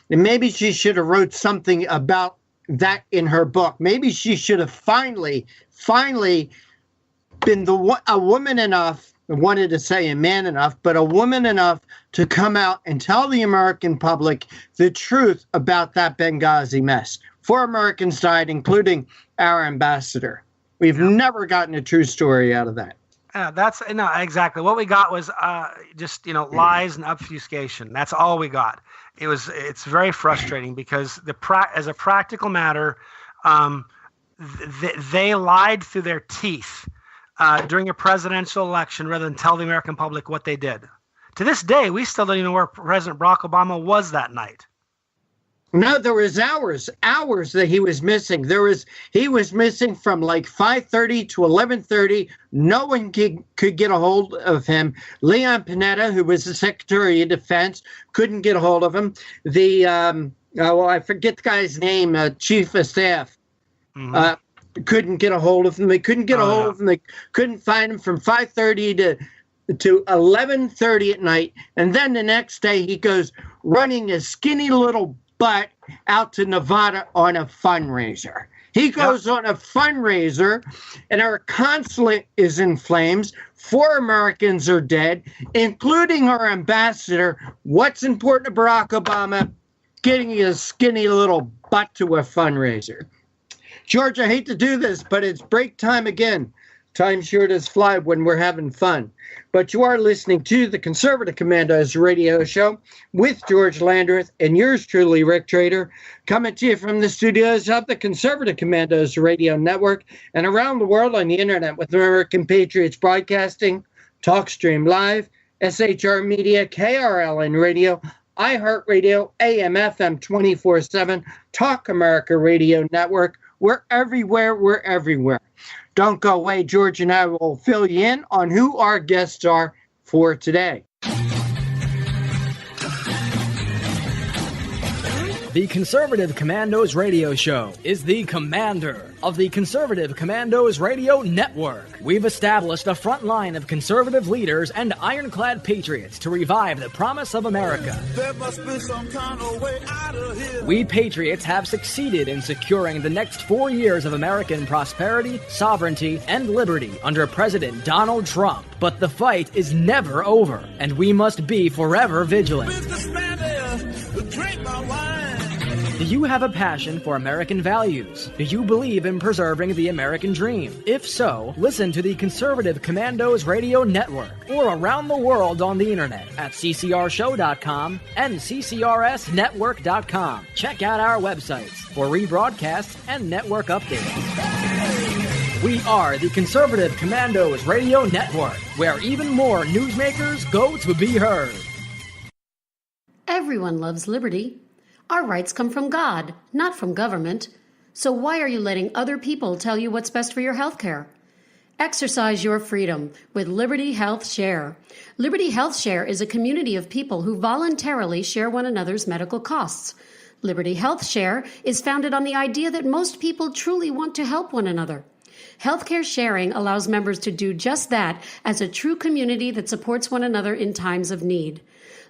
And maybe she should have wrote something about that in her book. Maybe she should have finally been a woman enough, I wanted to say a man enough, but a woman enough to come out and tell the American public the truth about that Benghazi mess. 4 Americans died, including our ambassador. We've never gotten a true story out of that. That's no, exactly. What we got was just lies and obfuscation. That's all we got. It's very frustrating because as a practical matter, they lied through their teeth during a presidential election rather than tell the American public what they did. To this day, we still don't even know where President Barack Obama was that night. No, there was hours that he was missing. He was missing from like 5:30 to 11:30. No one could get a hold of him. Leon Panetta, who was the Secretary of Defense, couldn't get a hold of him. I forget the guy's name, Chief of Staff, couldn't get a hold of him. They couldn't get a hold of him. They couldn't find him from 5:30 to 11:30 at night. And then the next day he goes running a skinny little butt out to Nevada on a fundraiser. He goes on a fundraiser, and our consulate is in flames. 4 Americans are dead, including our ambassador. What's important to Barack Obama? Getting his skinny little butt to a fundraiser. George, I hate to do this, but it's break time again. Time sure does fly when we're having fun. But you are listening to the Conservative Commandos radio show with George Landreth and yours truly, Rick Trader, coming to you from the studios of the Conservative Commandos radio network and around the world on the internet with American Patriots Broadcasting, TalkStream Live, SHR Media, KRLN Radio, iHeartRadio, AM/FM 24/7, Talk America Radio Network. We're everywhere. Don't go away. George and I will fill you in on who our guests are for today. The Conservative Commandos radio show is the commander of the Conservative Commandos radio network. We've established a front line of conservative leaders and ironclad patriots to revive the promise of America. There must be some kind of way out of here. We patriots have succeeded in securing the next 4 years of American prosperity, sovereignty, and liberty under President Donald Trump. But the fight is never over, and we must be forever vigilant. Businessman there, drink my wine. Do you have a passion for American values? Do you believe in preserving the American dream? If so, listen to the Conservative Commandos Radio Network or around the world on the internet at ccrshow.com and ccrsnetwork.com. Check out our websites for rebroadcasts and network updates. We are the Conservative Commandos Radio Network, where even more newsmakers go to be heard. Everyone loves liberty. Our rights come from God, not from government. So why are you letting other people tell you what's best for your health care? Exercise your freedom with Liberty Health Share. Liberty Health Share is a community of people who voluntarily share one another's medical costs. Liberty Health Share is founded on the idea that most people truly want to help one another. Healthcare sharing allows members to do just that as a true community that supports one another in times of need.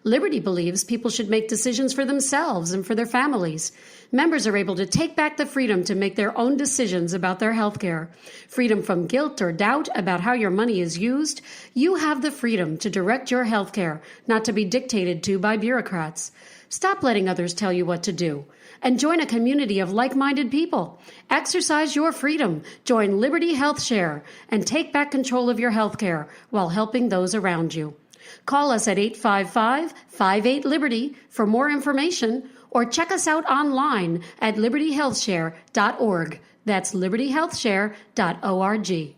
Liberty believes people should make decisions for themselves and for their families. Members are able to take back the freedom to make their own decisions about their health care. Freedom from guilt or doubt about how your money is used. You have the freedom to direct your health care, not to be dictated to by bureaucrats. Stop letting others tell you what to do, and join a community of like-minded people. Exercise your freedom. Join Liberty Health Share and take back control of your health care while helping those around you. Call us at 855-58-LIBERTY for more information, or check us out online at libertyhealthshare.org. That's libertyhealthshare.org.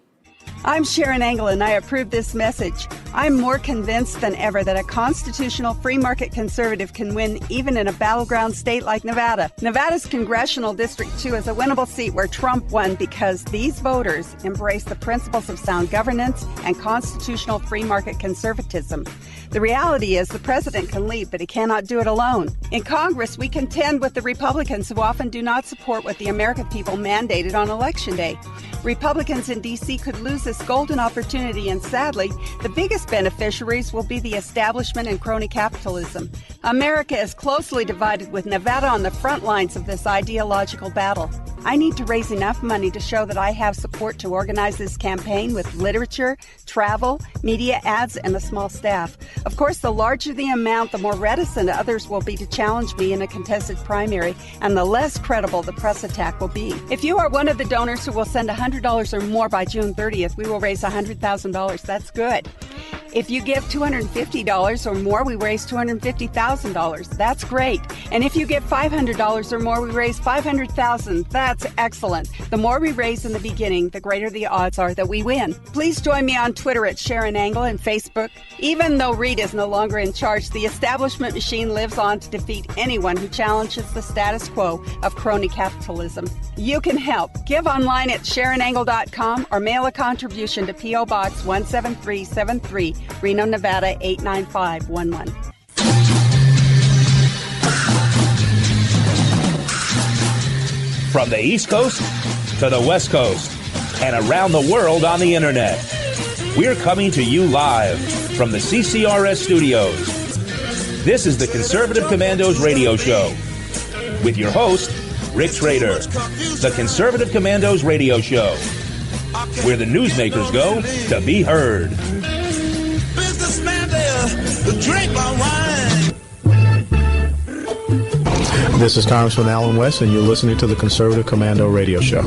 I'm Sharon Engel, and I approve this message. I'm more convinced than ever that a constitutional free market conservative can win even in a battleground state like Nevada. Nevada's Congressional District 2 is a winnable seat where Trump won because these voters embrace the principles of sound governance and constitutional free market conservatism. The reality is the president can lead, but he cannot do it alone. In Congress, we contend with the Republicans who often do not support what the American people mandated on Election Day. Republicans in D.C. could lose this golden opportunity, and sadly, the biggest beneficiaries will be the establishment and crony capitalism. America is closely divided, with Nevada on the front lines of this ideological battle. I need to raise enough money to show that I have support to organize this campaign with literature, travel, media ads, and a small staff. Of course, the larger the amount, the more reticent others will be to challenge me in a contested primary, and the less credible the press attack will be. If you are one of the donors who will send $100 or more by June 30th, we will raise $100,000. That's good. If you give $250 or more, we raise $250,000. That's great. And if you give $500 or more, we raise $500,000. That's excellent. The more we raise in the beginning, the greater the odds are that we win. Please join me on Twitter at Sharon Angle and Facebook. Even though Reed is no longer in charge, the establishment machine lives on to defeat anyone who challenges the status quo of crony capitalism. You can help. Give online at SharonAngle.com or mail a contribution to P.O. Box 17373, Reno, Nevada 89511. From the East Coast to the West Coast and around the world on the internet, we're coming to you live from the CCRS studios. This is the Conservative Commandos radio show with your host, Rick Trader. The Conservative Commandos radio show, where the newsmakers go to be heard. Businessman there, drink my wine. This is Congressman Alan West, and you're listening to the Conservative Commando radio show.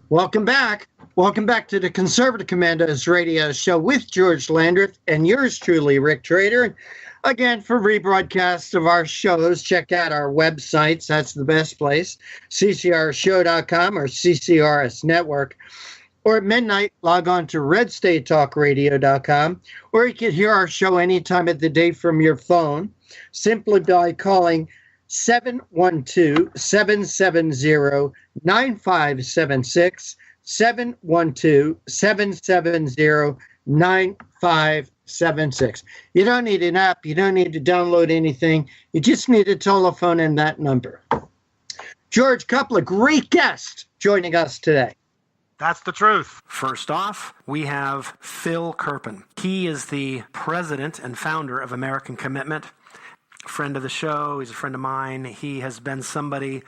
Welcome back. Welcome back to the Conservative Commandos radio show with George Landreth and yours truly, Rick Trader. And again, for rebroadcasts of our shows, check out our websites. That's the best place, ccrshow.com or CCRS Network. Or at midnight, log on to redstatetalkradio.com, or you can hear our show any time of the day from your phone, simply by calling 712-770-9576, 712-770-9576. You don't need an app. You don't need to download anything. You just need a telephone and that number. George, couple of great guests joining us today. That's the truth. First off, we have Phil Kerpen. He is the president and founder of American Commitment. Friend of the show. He's a friend of mine. He has been somebody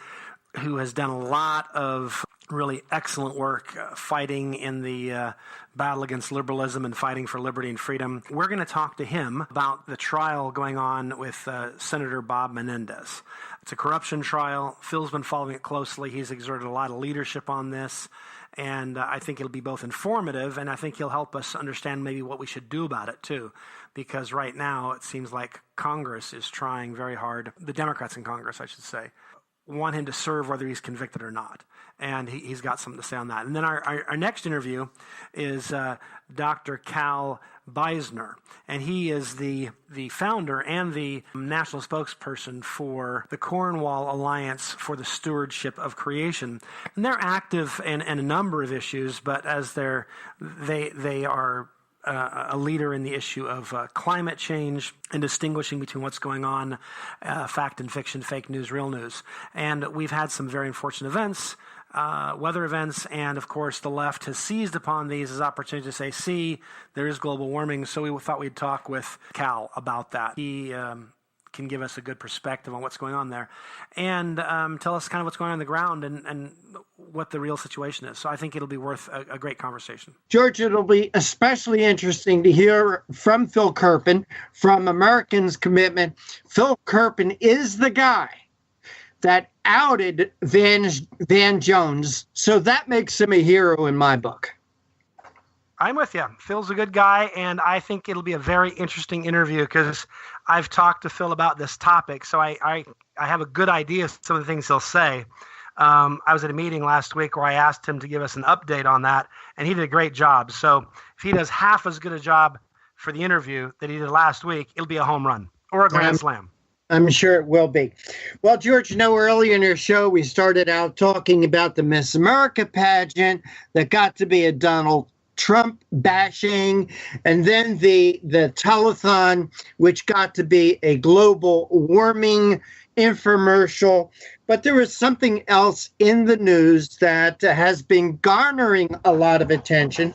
who has done a lot of really excellent work fighting in the battle against liberalism and fighting for liberty and freedom. We're going to talk to him about the trial going on with Senator Bob Menendez. It's a corruption trial. Phil's been following it closely. He's exerted a lot of leadership on this. And I think it'll be both informative, and I think he'll help us understand maybe what we should do about it, too. Because right now, it seems like Congress is trying very hard, the Democrats in Congress, I should say, want him to serve whether he's convicted or not. And he's got something to say on that. And then our next interview is Dr. Cal Beisner, and he is the founder and the national spokesperson for the Cornwall Alliance for the Stewardship of Creation. And they're active in a number of issues, but as they are a leader in the issue of climate change and distinguishing between what's going on, fact and fiction, fake news, real news. And we've had some very unfortunate events, weather events, and of course the left has seized upon these as opportunities to say, see, there is global warming, so we thought we'd talk with Cal about that. He can give us a good perspective on what's going on there and tell us kind of what's going on the ground and what the real situation is. So I think it'll be worth a great conversation. George, it'll be especially interesting to hear from Phil Kerpen from Americans Commitment. Phil Kerpen is the guy that outed Van Jones, so that makes him a hero in my book. I'm with you. Phil's a good guy, and I think it'll be a very interesting interview because I've talked to Phil about this topic, so I have a good idea of some of the things he'll say. I was at a meeting last week where I asked him to give us an update on that, and he did a great job. So if he does half as good a job for the interview that he did last week, it'll be a home run or a grand slam. I'm sure it will be. Well, George, earlier in our show, we started out talking about the Miss America pageant that got to be a Donald Trump bashing, and then the telethon, which got to be a global warming infomercial. But there was something else in the news that has been garnering a lot of attention.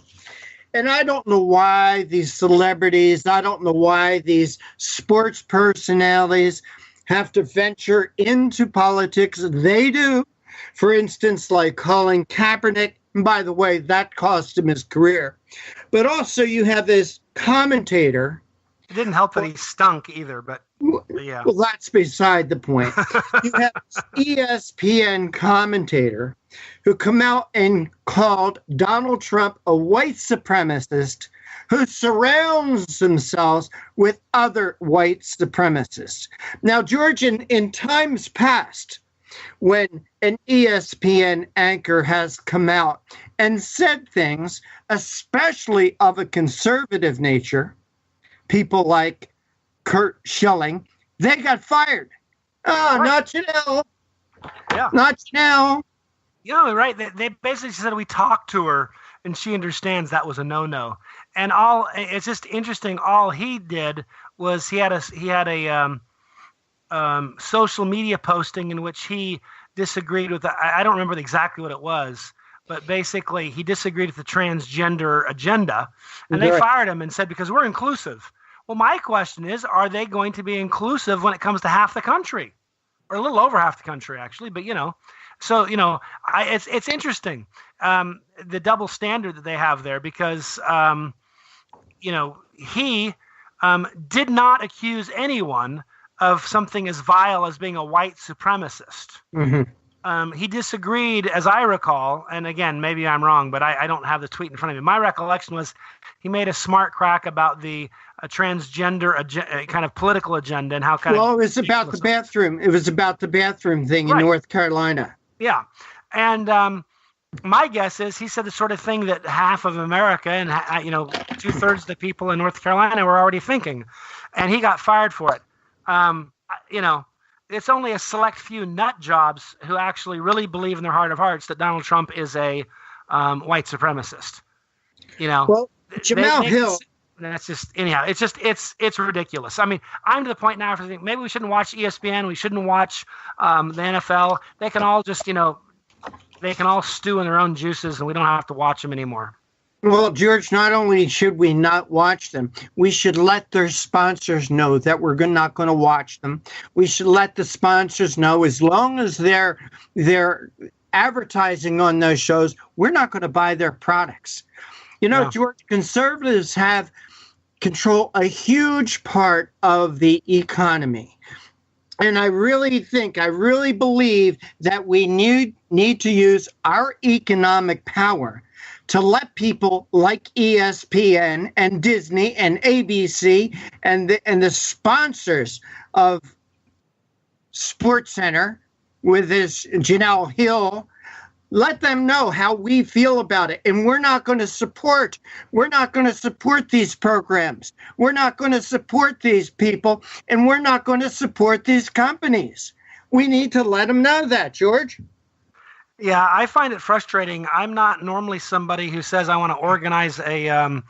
And I don't know why these celebrities, I don't know why these sports personalities have to venture into politics. They do. For instance, like Colin Kaepernick. And by the way, that cost him his career. But also you have this commentator. It didn't help that he stunk either, but yeah. Well, that's beside the point. You have this ESPN commentator who come out and called Donald Trump a white supremacist who surrounds themselves with other white supremacists. Now, George, in times past, when an ESPN anchor has come out and said things, especially of a conservative nature, people like Kurt Schilling, they got fired. Oh, right. Not Janelle. Yeah. Not Janelle. Yeah, right. They basically said we talked to her and she understands that was a no-no. And it's just interesting. All he did was he had a social media posting in which he disagreed with I don't remember exactly what it was, but basically he disagreed with the transgender agenda, and they fired him and said, because we're inclusive. Well, my question is, are they going to be inclusive when it comes to half the country, or a little over half the country, actually? But so it's interesting, the double standard that they have there, because he did not accuse anyone of something as vile as being a white supremacist. Mm-hmm. He disagreed, as I recall, and again, maybe I'm wrong, but I don't have the tweet in front of me. My recollection was he made a smart crack about the transgender kind of political agenda and how kind of... Well, it was about the bathroom. It was about the bathroom thing in North Carolina. Yeah. And my guess is he said the sort of thing that half of America and, 2/3 of the people in North Carolina were already thinking. And he got fired for it. It's only a select few nut jobs who actually really believe in their heart of hearts that Donald Trump is a white supremacist. Well, Jamel Hill. That's just anyhow. It's ridiculous. I mean, I'm to the point now. Maybe we shouldn't watch ESPN. We shouldn't watch the NFL. They can all just they can all stew in their own juices, and we don't have to watch them anymore. Well, George, not only should we not watch them, we should let their sponsors know that we're not going to watch them. We should let the sponsors know, as long as they're advertising on those shows, we're not going to buy their products. George, conservatives have control a huge part of the economy. And I really believe that we need to use our economic power to let people like ESPN and Disney and ABC and the sponsors of SportsCenter with this Janelle Hill, let them know how we feel about it. And we're not going to support these programs. We're not going to support these people, and we're not going to support these companies. We need to let them know that, George. Yeah, I find it frustrating. I'm not normally somebody who says I want to organize a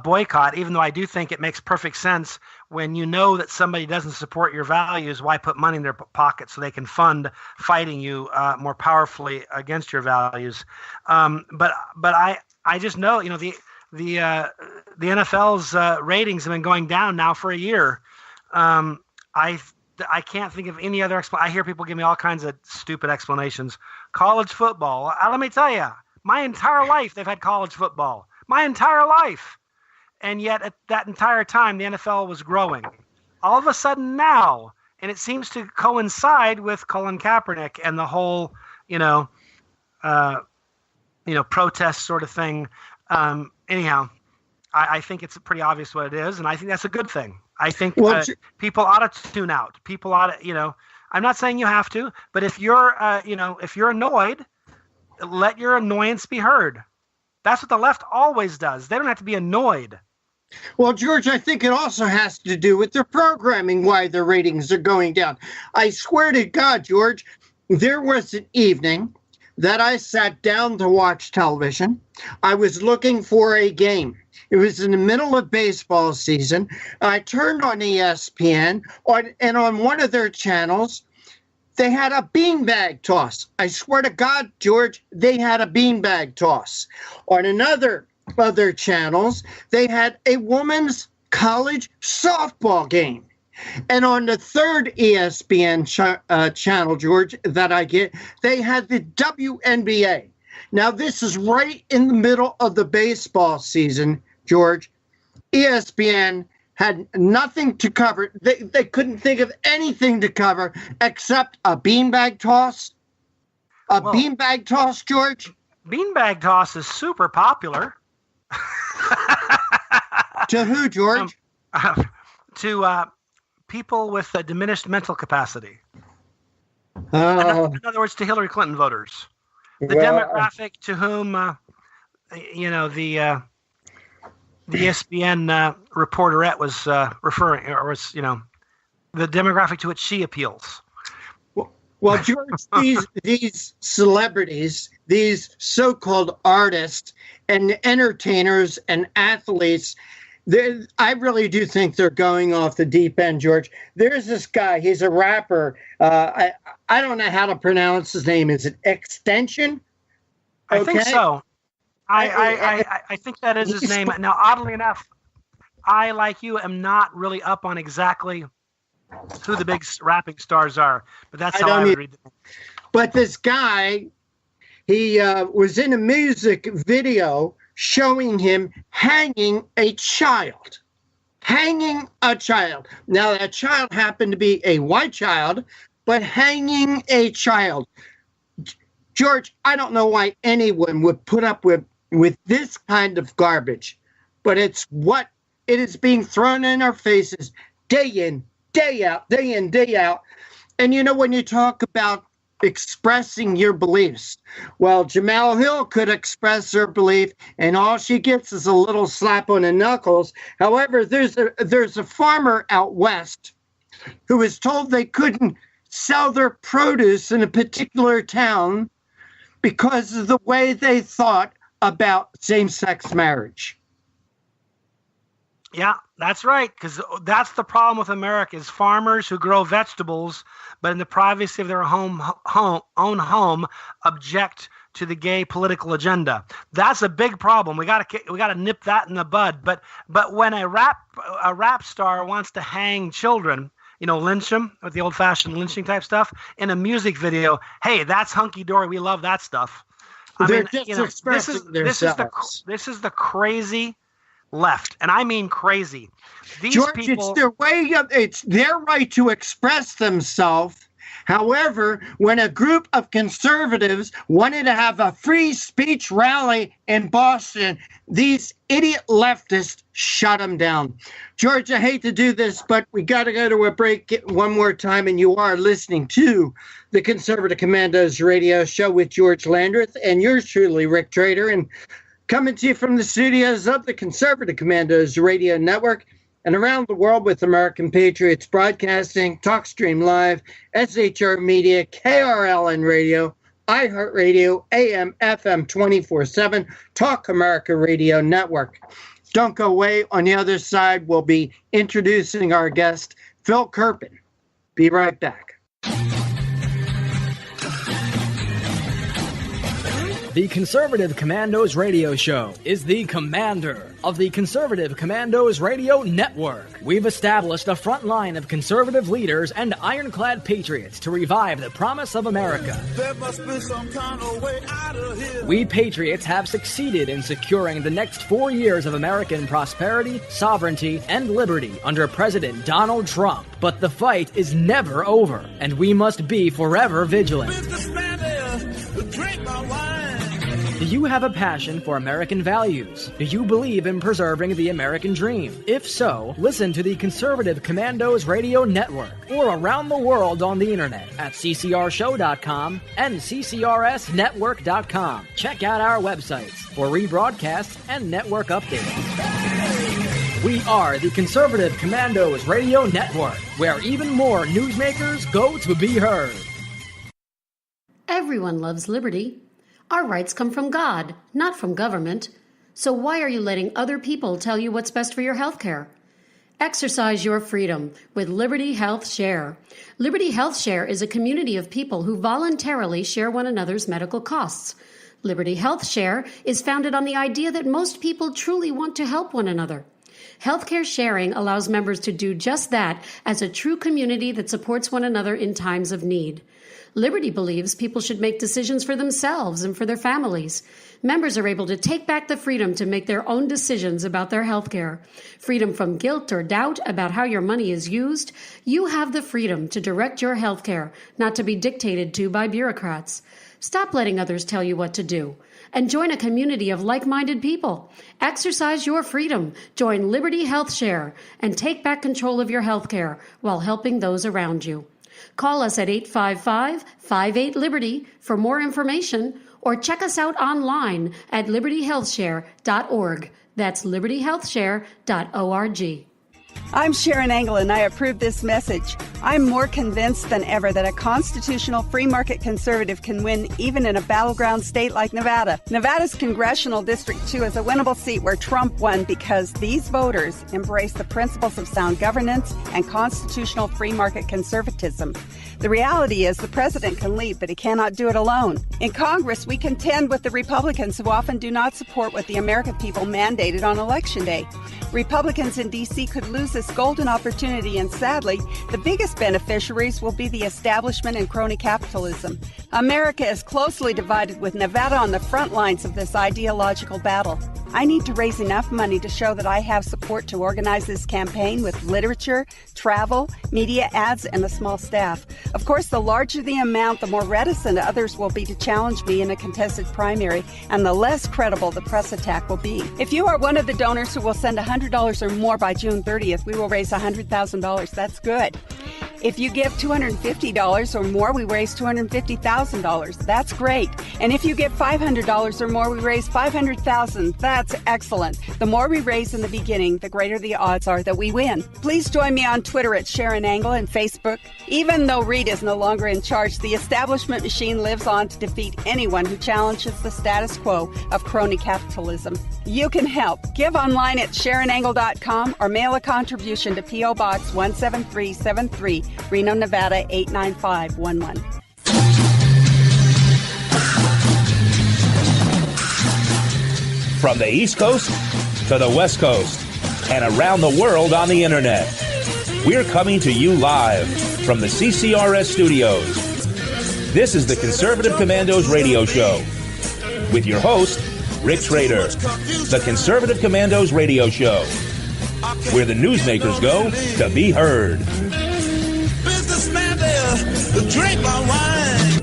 boycott, even though I do think it makes perfect sense. When you know that somebody doesn't support your values, why put money in their pocket so they can fund fighting you more powerfully against your values? But I just know, the NFL's ratings have been going down now for a year. I can't think of any other explanation. I hear people give me all kinds of stupid explanations. College football. Let me tell you, my entire life they've had college football. My entire life. And yet at that entire time, the NFL was growing. All of a sudden now, and it seems to coincide with Colin Kaepernick and the whole, protest sort of thing. Anyhow, I think it's pretty obvious what it is, and I think that's a good thing. I think people ought to tune out. People ought to, I'm not saying you have to, but if you're, if you're annoyed, let your annoyance be heard. That's what the left always does. They don't have to be annoyed. Well, George, I think it also has to do with their programming, why their ratings are going down. I swear to God, George, there was an evening that I sat down to watch television. I was looking for a game. It was in the middle of baseball season. I turned on ESPN, and on one of their channels, they had a beanbag toss. I swear to God, George, they had a beanbag toss. On another of their channels, they had a women's college softball game. And on the third ESPN channel, George, that I get, they had the WNBA. Now, this is right in the middle of the baseball season, George. ESPN had nothing to cover. They couldn't think of anything to cover except a beanbag toss. Beanbag toss, George? Beanbag toss is super popular. To who, George? To people with a diminished mental capacity. In other words, to Hillary Clinton voters. The demographic to whom, the ESPN reporterette was referring, or was, the demographic to which she appeals. Well, George, these celebrities, these so-called artists and entertainers and athletes, I really do think they're going off the deep end, George. There's this guy. He's a rapper. I don't know how to pronounce his name. Is it Extension? I think so. I think that is his name. Now, oddly enough, I, like you, am not really up on exactly who the big rapping stars are, but that's how I would read it. But this guy, he was in a music video showing him hanging a child. Hanging a child. Now, that child happened to be a white child, but hanging a child. George, I don't know why anyone would put up with this kind of garbage, but it's what it is being thrown in our faces day in, day out, day in, day out. And when you talk about expressing your beliefs, well, Jamal Hill could express her belief, and all she gets is a little slap on the knuckles. However, there's a farmer out west who was told they couldn't sell their produce in a particular town because of the way they thought about same-sex marriage. Yeah, that's right, because that's the problem with America is farmers who grow vegetables, but in the privacy of their own home, object to the gay political agenda. That's a big problem. We got to nip that in the bud. But when a rap star wants to hang children, lynch them with the old-fashioned lynching type stuff in a music video, hey, that's hunky dory. We love that stuff. They're just expressing themselves. This is the crazy left, and I mean crazy. George, it's their way. It's their right to express themselves. However, when a group of conservatives wanted to have a free speech rally in Boston, these idiot leftists shut them down. George, I hate to do this, but we got to go to a break one more time, and you are listening to the Conservative Commandos radio show with George Landreth and yours truly, Rick Trader, and coming to you from the studios of the Conservative Commandos radio network and around the world with American Patriots Broadcasting, TalkStream Live, SHR Media, KRLN Radio, iHeartRadio, AM, FM 24/7, Talk America Radio Network. Don't go away. On the other side, we'll be introducing our guest, Phil Kerpen. Be right back. The Conservative Commandos Radio Show is the commander of the Conservative Commandos Radio Network. We've established a front line of conservative leaders and ironclad patriots to revive the promise of America. There must be some kind of way out of here. We patriots have succeeded in securing the next 4 years of American prosperity, sovereignty, and liberty under President Donald Trump. But the fight is never over, and we must be forever vigilant. Businessman there, drink my wine. Do you have a passion for American values? Do you believe in preserving the American dream? If so, listen to the Conservative Commandos Radio Network or around the world on the internet at ccrshow.com and ccrsnetwork.com. Check out our websites for rebroadcasts and network updates. We are the Conservative Commandos Radio Network, where even more newsmakers go to be heard. Everyone loves liberty. Our rights come from God, not from government. So why are you letting other people tell you what's best for your health care? Exercise your freedom with Liberty Health Share. Liberty Health Share is a community of people who voluntarily share one another's medical costs. Liberty Health Share is founded on the idea that most people truly want to help one another. Healthcare sharing allows members to do just that as a true community that supports one another in times of need. Liberty believes people should make decisions for themselves and for their families. Members are able to take back the freedom to make their own decisions about their health care. Freedom from guilt or doubt about how your money is used. You have the freedom to direct your health care, not to be dictated to by bureaucrats. Stop letting others tell you what to do, and join a community of like-minded people. Exercise your freedom. Join Liberty Health Share and take back control of your health care while helping those around you. Call us at 855-58-LIBERTY for more information, or check us out online at libertyhealthshare.org. That's libertyhealthshare.org. I'm Sharon Engel, and I approve this message. I'm more convinced than ever that a constitutional free market conservative can win even in a battleground state like Nevada. Nevada's Congressional District 2 is a winnable seat where Trump won because these voters embrace the principles of sound governance and constitutional free market conservatism. The reality is the president can lead, but he cannot do it alone. In Congress, we contend with the Republicans who often do not support what the American people mandated on Election Day. Republicans in D.C. could lose this golden opportunity, and sadly, the biggest beneficiaries will be the establishment and crony capitalism. America is closely divided, with Nevada on the front lines of this ideological battle. I need to raise enough money to show that I have support to organize this campaign with literature, travel, media ads, and a small staff. Of course, the larger the amount, the more reticent others will be to challenge me in a contested primary, and the less credible the press attack will be. If you are one of the donors who will send $100 or more by June 30th, we will raise $100,000. That's good. If you give $250 or more, we raise $250,000. That's great. And if you give $500 or more, we raise $500,000. That's excellent. The more we raise in the beginning, the greater the odds are that we win. Please join me on Twitter at Sharon Engel and Facebook. Even though Reed is no longer in charge, the establishment machine lives on to defeat anyone who challenges the status quo of crony capitalism. You can help. Give online at SharonEngel.com or mail a contribution to P.O. Box 17373, Reno, Nevada 89511. From the East Coast to the West Coast and around the world on the Internet, we're coming to you live from the CCRS studios. This is the Conservative Commandos radio show with your host, Rick Trader. The Conservative Commandos radio show, where the newsmakers go to be heard. Businessman there, drink my wine.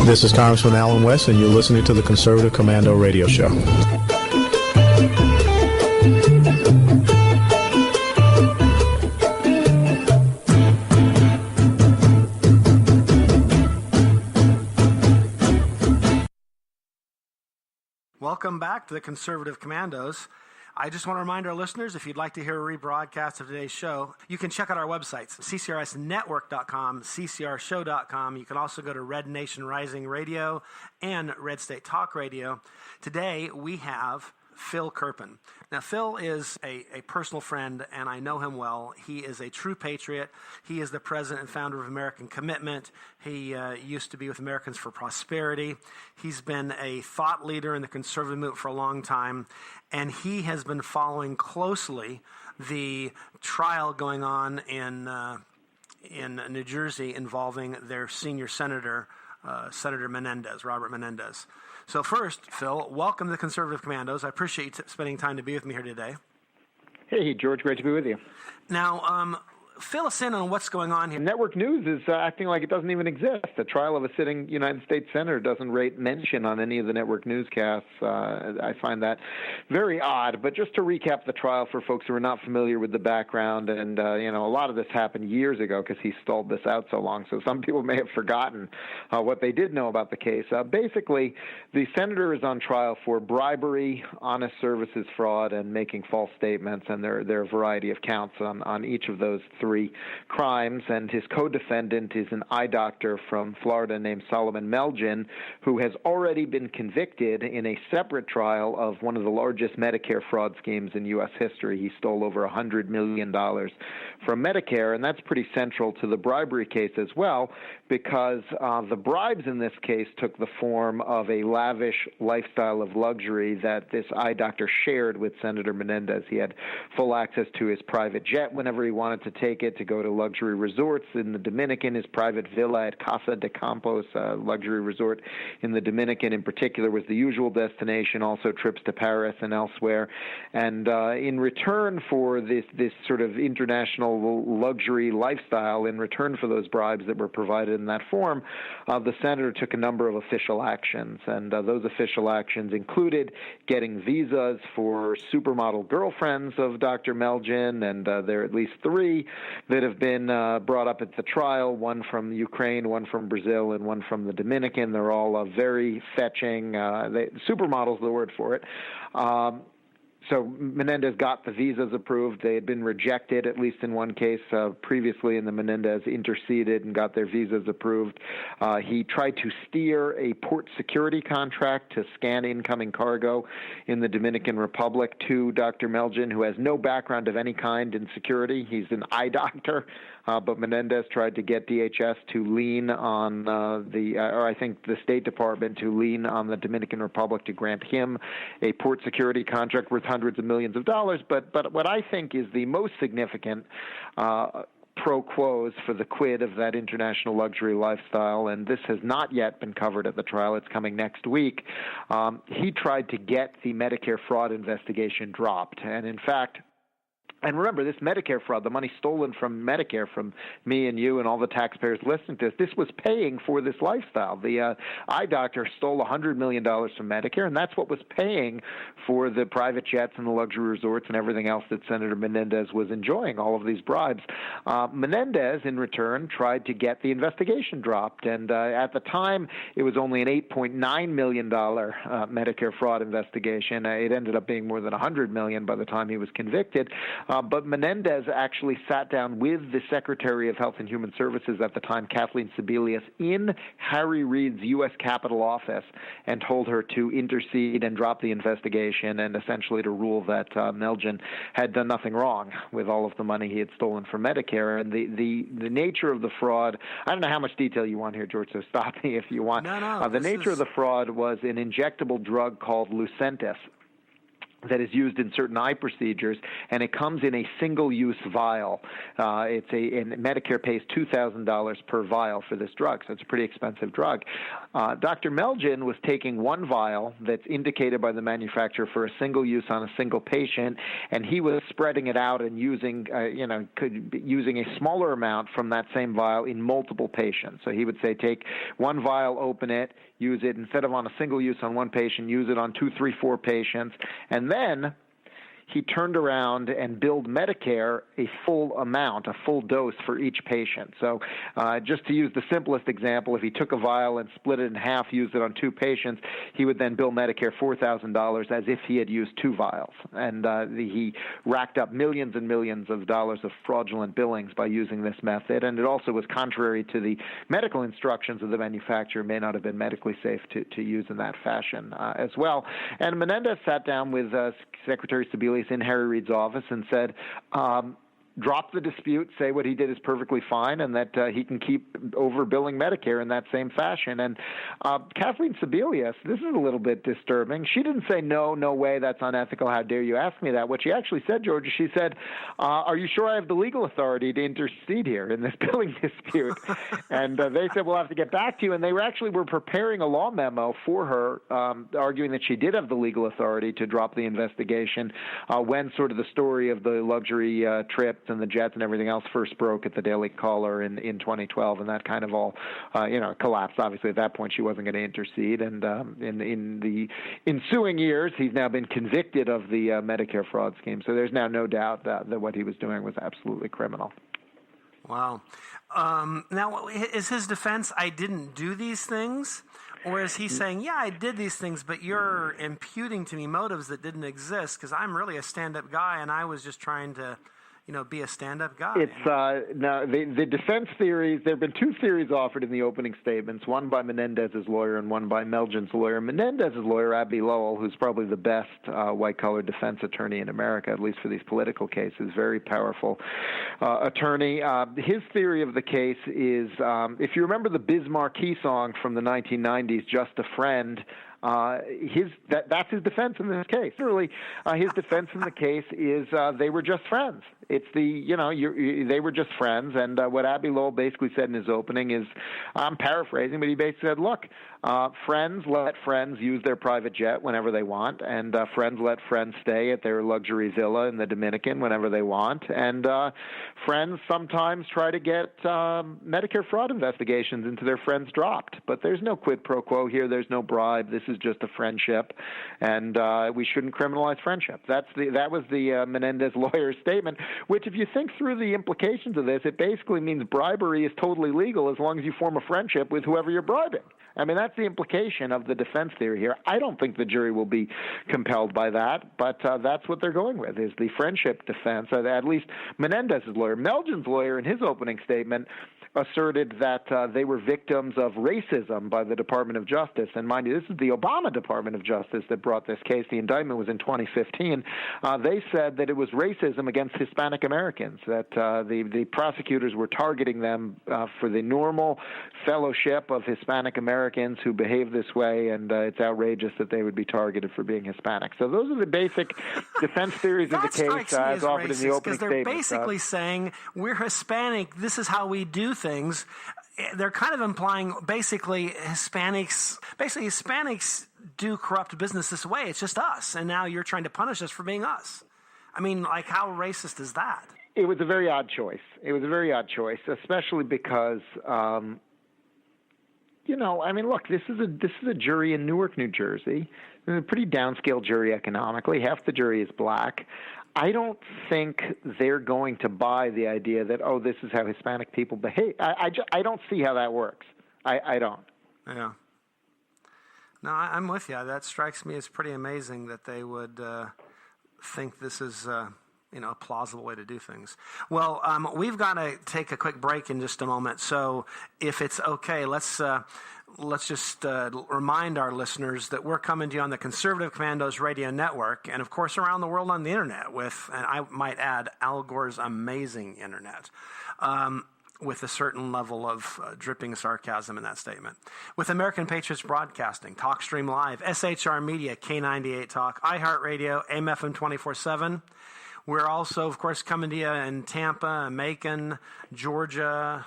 This is Congressman Alan West, and you're listening to the Conservative Commando radio show. Welcome back to the Conservative Commandos. I just want to remind our listeners, if you'd like to hear a rebroadcast of today's show, you can check out our websites, ccrsnetwork.com, ccrshow.com. You can also go to Red Nation Rising Radio and Red State Talk Radio. Today, we have Phil Kerpen. Now, Phil is a personal friend, and I know him well. He is a true patriot. He is the president and founder of American Commitment. He used to be with Americans for Prosperity. He's been a thought leader in the conservative movement for a long time, and he has been following closely the trial going on in New Jersey involving their senior senator, Senator Menendez, Robert Menendez. So first, Phil, welcome to the Conservative Commandos. I appreciate you spending time to be with me here today. Hey, George, great to be with you. Now, fill us in on what's going on here. Network news is acting like it doesn't even exist. The trial of a sitting United States senator doesn't rate mention on any of the network newscasts. I find that very odd. But just to recap the trial for folks who are not familiar with the background, and a lot of this happened years ago because he stalled this out so long. So some people may have forgotten what they did know about the case. Basically, the senator is on trial for bribery, honest services fraud, and making false statements. And there are a variety of counts on each of those three. bribery crimes, and his co-defendant is an eye doctor from Florida named Solomon Melgen, who has already been convicted in a separate trial of one of the largest Medicare fraud schemes in U.S. history. He stole over $100 million from Medicare, and that's pretty central to the bribery case as well, because the bribes in this case took the form of a lavish lifestyle of luxury that this eye doctor shared with Senator Menendez. He had full access to his private jet whenever he wanted to take it, to go to luxury resorts in the Dominican. His private villa at Casa de Campos, a luxury resort in the Dominican in particular, was the usual destination, also trips to Paris and elsewhere. And in return for this sort of international luxury lifestyle, in return for those bribes that were provided in that form, the senator took a number of official actions. And those official actions included getting visas for supermodel girlfriends of Dr. Melgen, and there are at least 3 that have been brought up at the trial, one from Ukraine, one from Brazil, and one from the Dominican. They're all very fetching. Supermodels, the word for it. So Menendez got the visas approved. They had been rejected, at least in one case previously, and the Menendez interceded and got their visas approved. He tried to steer a port security contract to scan incoming cargo in the Dominican Republic to Dr. Melgen, who has no background of any kind in security. He's an eye doctor. But Menendez tried to get DHS to lean on or I think the State Department to lean on the Dominican Republic to grant him a port security contract worth hundreds of millions of dollars. But what I think is the most significant pro quos for the quid of that international luxury lifestyle, and this has not yet been covered at the trial. It's coming next week. He tried to get the Medicare fraud investigation dropped, and in fact, and remember, this Medicare fraud, the money stolen from Medicare, from me and you and all the taxpayers listening to this was paying for this lifestyle. The eye doctor stole $100 million from Medicare, and that's what was paying for the private jets and the luxury resorts and everything else that Senator Menendez was enjoying, all of these bribes. Menendez, in return, tried to get the investigation dropped, and at the time, it was only an $8.9 million Medicare fraud investigation. It ended up being more than $100 million by the time he was convicted. But Menendez actually sat down with the Secretary of Health and Human Services at the time, Kathleen Sebelius, in Harry Reid's U.S. Capitol office and told her to intercede and drop the investigation and essentially to rule that Melgen had done nothing wrong with all of the money he had stolen from Medicare. And the nature of the fraud, I don't know how much detail you want here, George, so stop me if you want. No, the nature of the fraud was an injectable drug called Lucentis that is used in certain eye procedures, and it comes in a single-use vial. And Medicare pays $2,000 per vial for this drug, so it's a pretty expensive drug. Dr. Melgen was taking one vial that's indicated by the manufacturer for a single use on a single patient, and he was spreading it out and using a smaller amount from that same vial in multiple patients. So he would say, take one vial, open it, use it instead of on a single use on one patient, use it on 2, 3, 4 patients, and then he turned around and billed Medicare a full amount, a full dose for each patient. So just to use the simplest example, if he took a vial and split it in half, used it on 2 patients, he would then bill Medicare $4,000 as if he had used 2 vials. And he racked up millions and millions of dollars of fraudulent billings by using this method. And it also was contrary to the medical instructions of the manufacturer. It may not have been medically safe to use in that fashion as well. And Menendez sat down with Secretary Sebelius in Harry Reid's office and said, drop the dispute, say what he did is perfectly fine, and that he can keep overbilling Medicare in that same fashion. And Kathleen Sebelius, this is a little bit disturbing. She didn't say, no way, that's unethical, how dare you ask me that. What she actually said, Georgia, she said, are you sure I have the legal authority to intercede here in this billing dispute? And they said, we'll have to get back to you. And they were preparing a law memo for her, arguing that she did have the legal authority to drop the investigation when sort of the story of the luxury trip and the jets and everything else first broke at the Daily Caller in 2012, and that kind of all collapsed. Obviously, at that point, she wasn't going to intercede, and in the ensuing years, he's now been convicted of the Medicare fraud scheme. So there's now no doubt that what he was doing was absolutely criminal. Wow. Now, is his defense, I didn't do these things? Or is he saying, yeah, I did these things, but you're imputing to me motives that didn't exist because I'm really a stand-up guy and I was just trying to, be a stand-up guy. It's now the defense theories. There have been two theories offered in the opening statements, one by Menendez's lawyer and one by Melgen's lawyer. Menendez's lawyer, Abby Lowell, who's probably the best white-collar defense attorney in America, at least for these political cases, very powerful attorney. His theory of the case is, if you remember the Biz Markie song from the 1990s, "Just a Friend," that's his defense in this case. Literally, his defense in the case is they were just friends. It's they were just friends, and what Abby Lowell basically said in his opening is, I'm paraphrasing, but he basically said, look, friends let friends use their private jet whenever they want, and friends let friends stay at their luxury villa in the Dominican whenever they want, and friends sometimes try to get Medicare fraud investigations into their friends dropped, but there's no quid pro quo here. There's no bribe. This is just a friendship, and we shouldn't criminalize friendship. That was the Menendez lawyer's statement, which, if you think through the implications of this, it basically means bribery is totally legal as long as you form a friendship with whoever you're bribing. I mean, that's the implication of the defense theory here. I don't think the jury will be compelled by that, but that's what they're going with, is the friendship defense, at least Menendez's lawyer. Melgen's lawyer, in his opening statement, asserted that they were victims of racism by the Department of Justice. And mind you, this is the Obama Department of Justice that brought this case. The indictment was in 2015. They said that it was racism against Hispanic Americans, that the prosecutors were targeting them for the normal fellowship of Hispanic Americans who behave this way, and it's outrageous that they would be targeted for being Hispanic. So those are the basic defense theories of the case as offered in the opening statement. Because they're basically saying, we're Hispanic, this is how we do things. They're kind of implying basically Hispanics do corrupt business this way. It's just us. And now you're trying to punish us for being us. I mean, like, how racist is that? It was a very odd choice. Especially because, look, this is a jury in Newark, New Jersey. A pretty downscale jury economically. Half the jury is black. I don't think they're going to buy the idea that, this is how Hispanic people behave. I don't see how that works. I don't. Yeah. No, I'm with you. That strikes me as pretty amazing that they would think this is a plausible way to do things. Well, we've got to take a quick break in just a moment. So if it's okay, let's just remind our listeners that we're coming to you on the Conservative Commandos Radio Network, and of course around the world on the internet with, and I might add, Al Gore's amazing internet, with a certain level of dripping sarcasm in that statement. With American Patriots Broadcasting, TalkStream Live, SHR Media, K98 Talk, iHeartRadio, AMFM 24/7. We're also, of course, coming to you in Tampa, Macon, Georgia,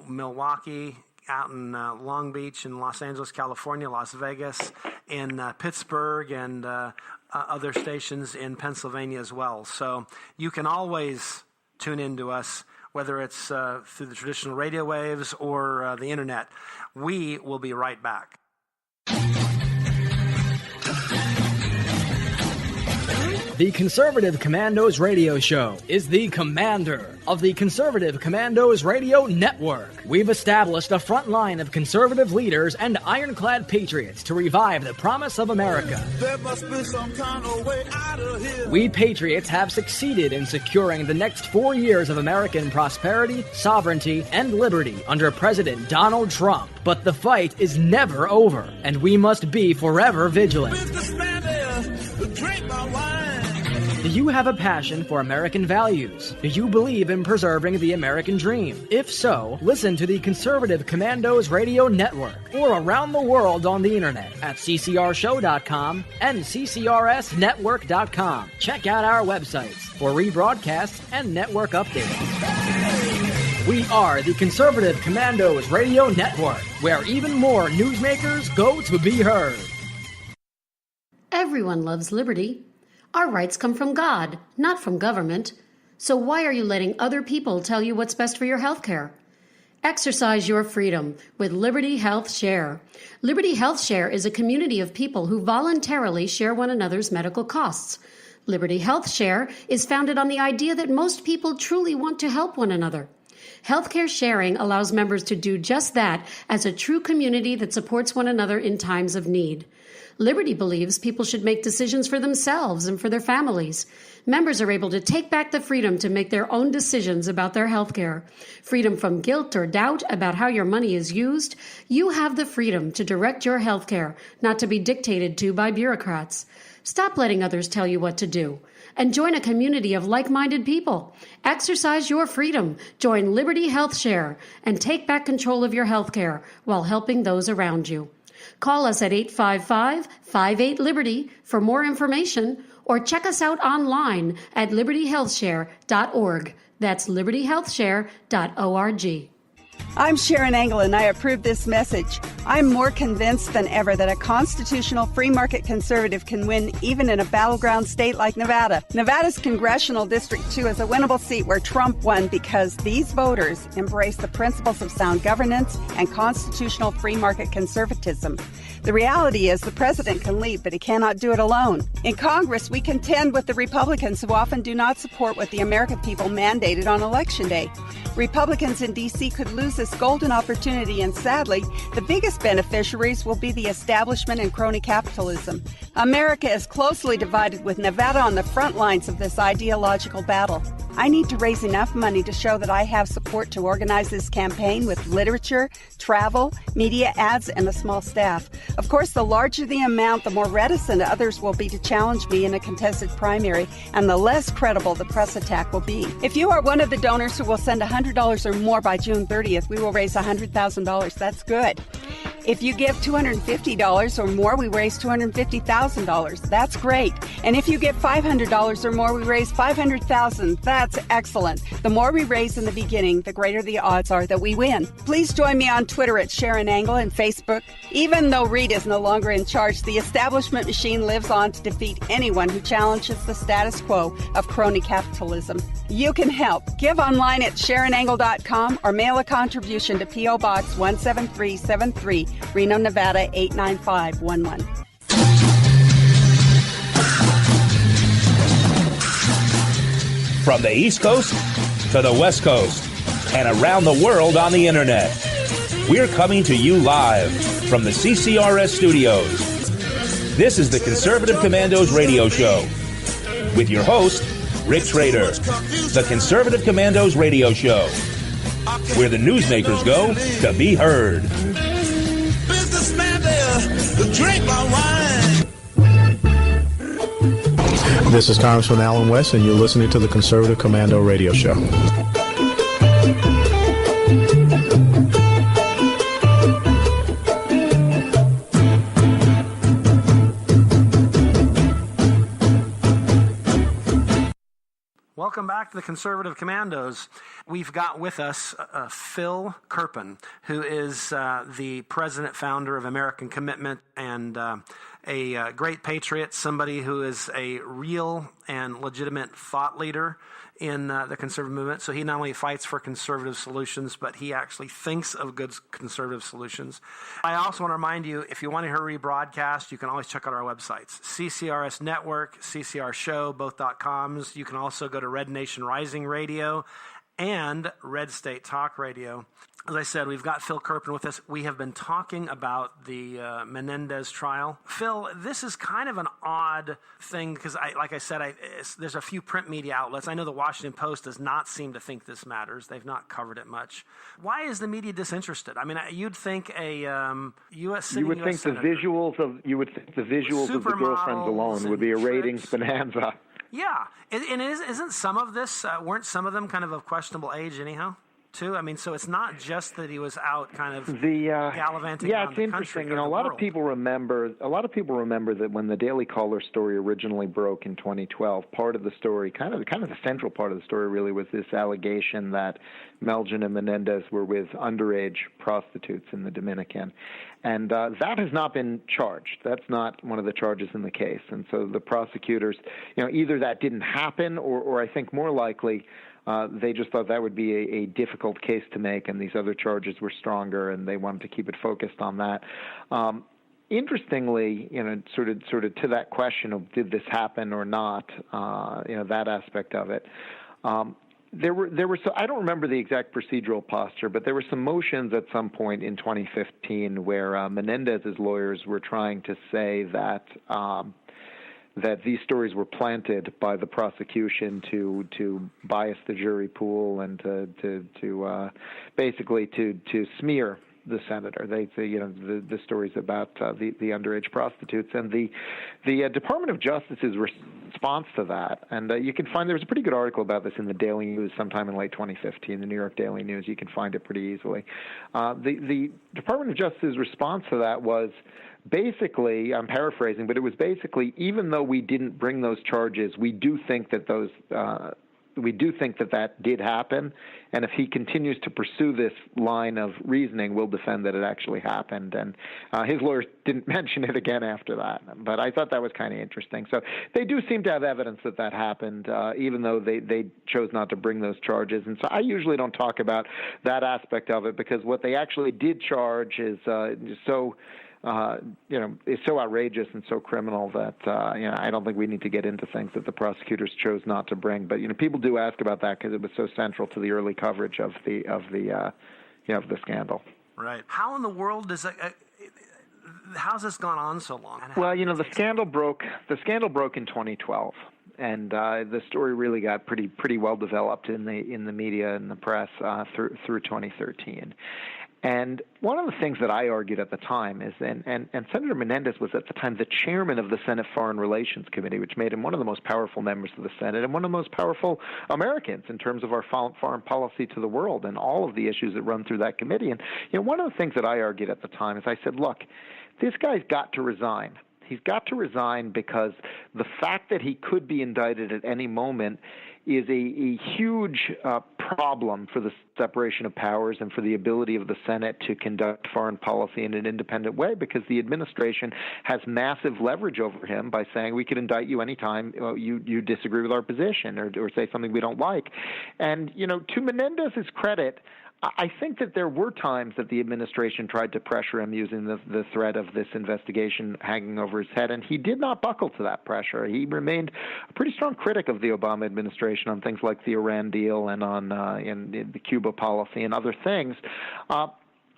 Milwaukee, out in Long Beach, in Los Angeles, California, Las Vegas, in Pittsburgh, and other stations in Pennsylvania as well. So you can always tune in to us, whether it's through the traditional radio waves or the internet. We will be right back. The Conservative Commandos Radio Show is the commander of the Conservative Commandos Radio Network. We've established a front line of conservative leaders and ironclad patriots to revive the promise of America. There must be some kind of way out of here. We patriots have succeeded in securing the next 4 years of American prosperity, sovereignty, and liberty under President Donald Trump. But the fight is never over, and we must be forever vigilant. Businessman there, drink my wine. Do you have a passion for American values? Do you believe in preserving the American dream? If so, listen to the Conservative Commandos Radio Network or around the world on the internet at ccrshow.com and ccrsnetwork.com. Check out our websites for rebroadcasts and network updates. We are the Conservative Commandos Radio Network, where even more newsmakers go to be heard. Everyone loves liberty. Our rights come from God, not from government. So why are you letting other people tell you what's best for your health care? Exercise your freedom with Liberty Health Share. Liberty Health Share is a community of people who voluntarily share one another's medical costs. Liberty Health Share is founded on the idea that most people truly want to help one another. Healthcare sharing allows members to do just that as a true community that supports one another in times of need. Liberty believes people should make decisions for themselves and for their families. Members are able to take back the freedom to make their own decisions about their health care. Freedom from guilt or doubt about how your money is used. You have the freedom to direct your health care, not to be dictated to by bureaucrats. Stop letting others tell you what to do, and join a community of like-minded people. Exercise your freedom. Join Liberty Health Share and take back control of your health care while helping those around you. Call us at 855-58-LIBERTY for more information, or check us out online at libertyhealthshare.org. That's libertyhealthshare.org. I'm Sharon Engel, and I approve this message. I'm more convinced than ever that a constitutional free market conservative can win even in a battleground state like Nevada. Nevada's Congressional District 2 is a winnable seat where Trump won because these voters embrace the principles of sound governance and constitutional free market conservatism. The reality is the president can lead, but he cannot do it alone. In Congress, we contend with the Republicans who often do not support what the American people mandated on Election Day. Republicans in D.C. could lose this golden opportunity, and sadly, the biggest beneficiaries will be the establishment and crony capitalism. America is closely divided, with Nevada on the front lines of this ideological battle. I need to raise enough money to show that I have support to organize this campaign with literature, travel, media ads, and a small staff. Of course, the larger the amount, the more reticent others will be to challenge me in a contested primary, and the less credible the press attack will be. If you are one of the donors who will send $100 or more by June 30th, we will raise $100,000. That's good. If you give $250 or more, we raise $250,000. That's great. And if you give $500 or more, we raise $500,000. That's excellent. The more we raise in the beginning, the greater the odds are that we win. Please join me on Twitter at Sharon Engel and Facebook. Even though Reed is no longer in charge, the establishment machine lives on to defeat anyone who challenges the status quo of crony capitalism. You can help. Give online at SharonEngel.com or mail a contribution to P.O. Box 17373, Reno, Nevada 89511. From the East Coast to the West Coast and around the world on the Internet, we're coming to you live from the CCRS studios. This is the Conservative Commandos radio show with your host, Rick Trader. The Conservative Commandos radio show, where the newsmakers go to be heard. Businessman there, drink my wine. This is Congressman Alan West, and you're listening to the Conservative Commando radio show. Welcome back to the Conservative Commandos. We've got with us Phil Kerpen, who is the president, founder of American Commitment, and a great patriot, somebody who is a real and legitimate thought leader in the conservative movement. So he not only fights for conservative solutions, but he actually thinks of good conservative solutions. I also want to remind you, if you want to hear rebroadcast, you can always check out our websites. CCRS Network, CCR Show, both .coms. You can also go to Red Nation Rising Radio and Red State Talk Radio. As I said, we've got Phil Kerpen with us. We have been talking about the Menendez trial. Phil, this is kind of an odd thing because, like I said, there's a few print media outlets. I know the Washington Post does not seem to think this matters. They've not covered it much. Why is the media disinterested? I mean, you'd think a U.S. You would think the visuals of the girlfriends alone would be a ratings bonanza. Yeah, and isn't some of this weren't some of them kind of questionable age anyhow? Too. I mean, so it's not just that he was out kind of gallivanting around it's the interesting. country. You know, a lot of people remember that when the Daily Caller story originally broke in 2012, part of the story, kind of the central part of the story, really was this allegation that Melgen and Menendez were with underage prostitutes in the Dominican, and that has not been charged. That's not one of the charges in the case, and so the prosecutors, either that didn't happen, or I think more likely. They just thought that would be a difficult case to make, and these other charges were stronger, and they wanted to keep it focused on that. Interestingly, sort of to that question of did this happen or not, that aspect of it. there were so I don't remember the exact procedural posture, but there were some motions at some point in 2015 where Menendez's lawyers were trying to say that these stories were planted by the prosecution to bias the jury pool and to basically to smear the senator. They the stories about the underage prostitutes, and the Department of Justice's response to that. And you can find, there was a pretty good article about this in the Daily News sometime in late 2015, the New York Daily News. You can find it pretty easily. The Department of Justice's response to that was basically, I'm paraphrasing, but it was basically, even though we didn't bring those charges, we do think that that did happen, and if he continues to pursue this line of reasoning, we'll defend that it actually happened. And his lawyers didn't mention it again after that, but I thought that was kind of interesting. So they do seem to have evidence that happened, even though they chose not to bring those charges. And so I usually don't talk about that aspect of it, because what they actually did charge is so is so outrageous and so criminal that I don't think we need to get into things that the prosecutors chose not to bring. But people do ask about that because it was so central to the early coverage of the scandal. Right. How in the world does how's this gone on so long? Well, the scandal broke in 2012. And the story really got pretty well developed in the media and the press through 2013. And one of the things that I argued at the time is, and Senator Menendez was at the time the chairman of the Senate Foreign Relations Committee, which made him one of the most powerful members of the Senate and one of the most powerful Americans in terms of our foreign policy to the world and all of the issues that run through that committee. And one of the things that I argued at the time is I said, look, this guy's got to resign. He's got to resign because the fact that he could be indicted at any moment is a huge problem for the separation of powers and for the ability of the Senate to conduct foreign policy in an independent way, because the administration has massive leverage over him by saying we could indict you anytime you disagree with our position or say something we don't like. And, to Menendez's credit, I think that there were times that the administration tried to pressure him using the threat of this investigation hanging over his head, and he did not buckle to that pressure. He remained a pretty strong critic of the Obama administration on things like the Iran deal and on in the Cuba policy and other things.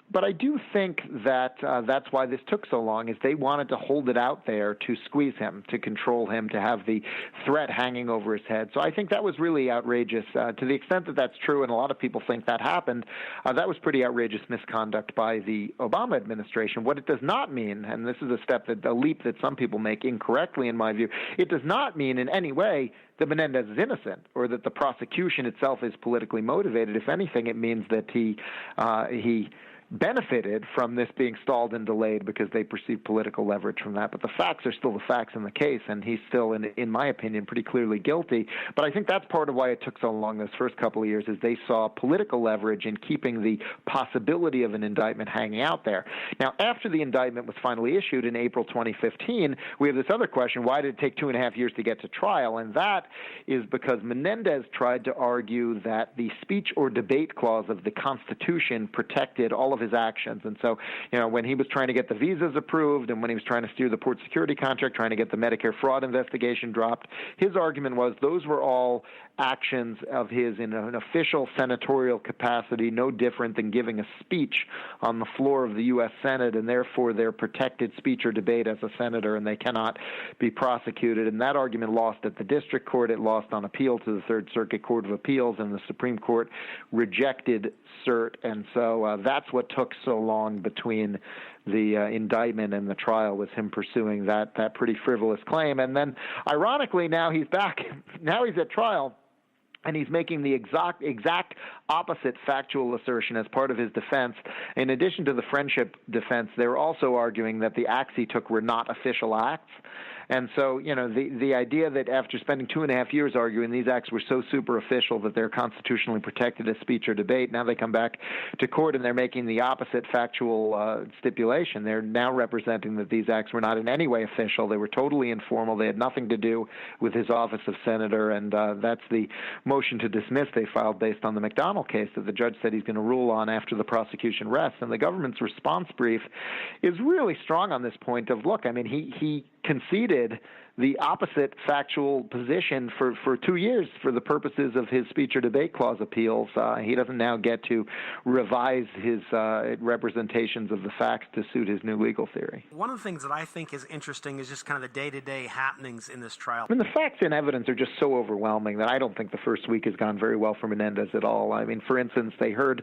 But I do think that that's why this took so long, is they wanted to hold it out there to squeeze him, to control him, to have the threat hanging over his head. So I think that was really outrageous. To the extent that that's true, and a lot of people think that happened, that was pretty outrageous misconduct by the Obama administration. What it does not mean, and this is a leap that some people make incorrectly in my view, it does not mean in any way that Menendez is innocent or that the prosecution itself is politically motivated. If anything, it means that he benefited from this being stalled and delayed because they perceived political leverage from that. But the facts are still the facts in the case, and he's still, in my opinion, pretty clearly guilty. But I think that's part of why it took so long those first couple of years, is they saw political leverage in keeping the possibility of an indictment hanging out there. Now, after the indictment was finally issued in April 2015, we have this other question: why did it take 2.5 years to get to trial? And that is because Menendez tried to argue that the speech or debate clause of the Constitution protected all of his actions. And so, when he was trying to get the visas approved and when he was trying to steer the port security contract, trying to get the Medicare fraud investigation dropped, his argument was those were all actions of his in an official senatorial capacity, no different than giving a speech on the floor of the U.S. Senate, and therefore they're protected speech or debate as a senator, and they cannot be prosecuted. And that argument lost at the district court. It lost on appeal to the Third Circuit Court of Appeals, and the Supreme Court rejected cert. And so that's what took so long between the indictment and the trial, was him pursuing that pretty frivolous claim. And then, ironically, now he's back. Now he's at trial, and he's making the exact opposite factual assertion as part of his defense. In addition to the friendship defense, they're also arguing that the acts he took were not official acts. And so, the idea that after spending 2.5 years arguing these acts were so super official that they're constitutionally protected as speech or debate, now they come back to court and they're making the opposite factual stipulation. They're now representing that these acts were not in any way official. They were totally informal. They had nothing to do with his office of senator, and that's the motion to dismiss they filed based on the McDonald case that the judge said he's going to rule on after the prosecution rests. And the government's response brief is really strong on this point of, look, I mean, he conceded the opposite factual position for 2 years for the purposes of his speech or debate clause appeals. He doesn't now get to revise his representations of the facts to suit his new legal theory. One of the things that I think is interesting is just kind of the day-to-day happenings in this trial. I mean, the facts and evidence are just so overwhelming that I don't think the first week has gone very well for Menendez at all. I mean, for instance, they heard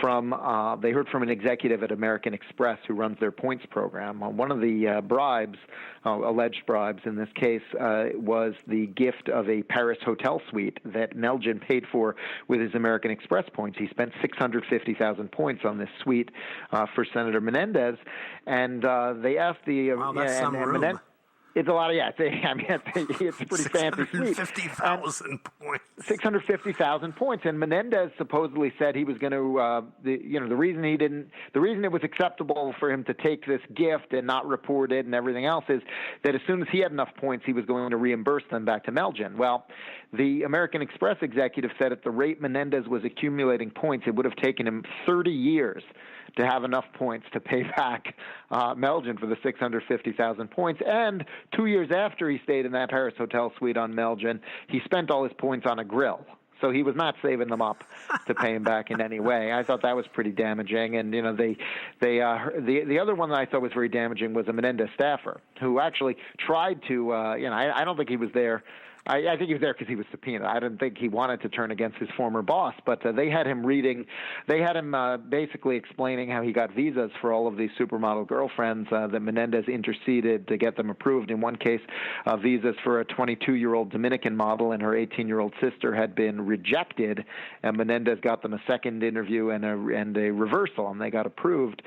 from an executive at American Express who runs their points program. One of the bribes, alleged bribes in this case, was the gift of a Paris hotel suite that Melgen paid for with his American Express points. He spent 650,000 points on this suite for Senator Menendez, and they asked the that's some room. It's a lot of, it's a pretty fancy suite. 650,000 points. 650,000 points, and Menendez supposedly said he was going to. The reason it was acceptable for him to take this gift and not report it and everything else is that as soon as he had enough points, he was going to reimburse them back to Melgen. Well, the American Express executive said at the rate Menendez was accumulating points, it would have taken him 30 years to have enough points to pay back Melgen for the 650,000 points. And 2 years after he stayed in that Paris hotel suite on Melgen, he spent all his points on a grill. So he was not saving them up to pay him back in any way. I thought that was pretty damaging. And, the other one that I thought was very damaging was a Menendez staffer who actually tried to, I don't think he was there. I think he was there because he was subpoenaed. I didn't think he wanted to turn against his former boss, but they had him basically explaining how he got visas for all of these supermodel girlfriends that Menendez interceded to get them approved. In one case, visas for a 22-year-old Dominican model and her 18-year-old sister had been rejected, and Menendez got them a second interview and a reversal, and they got approved.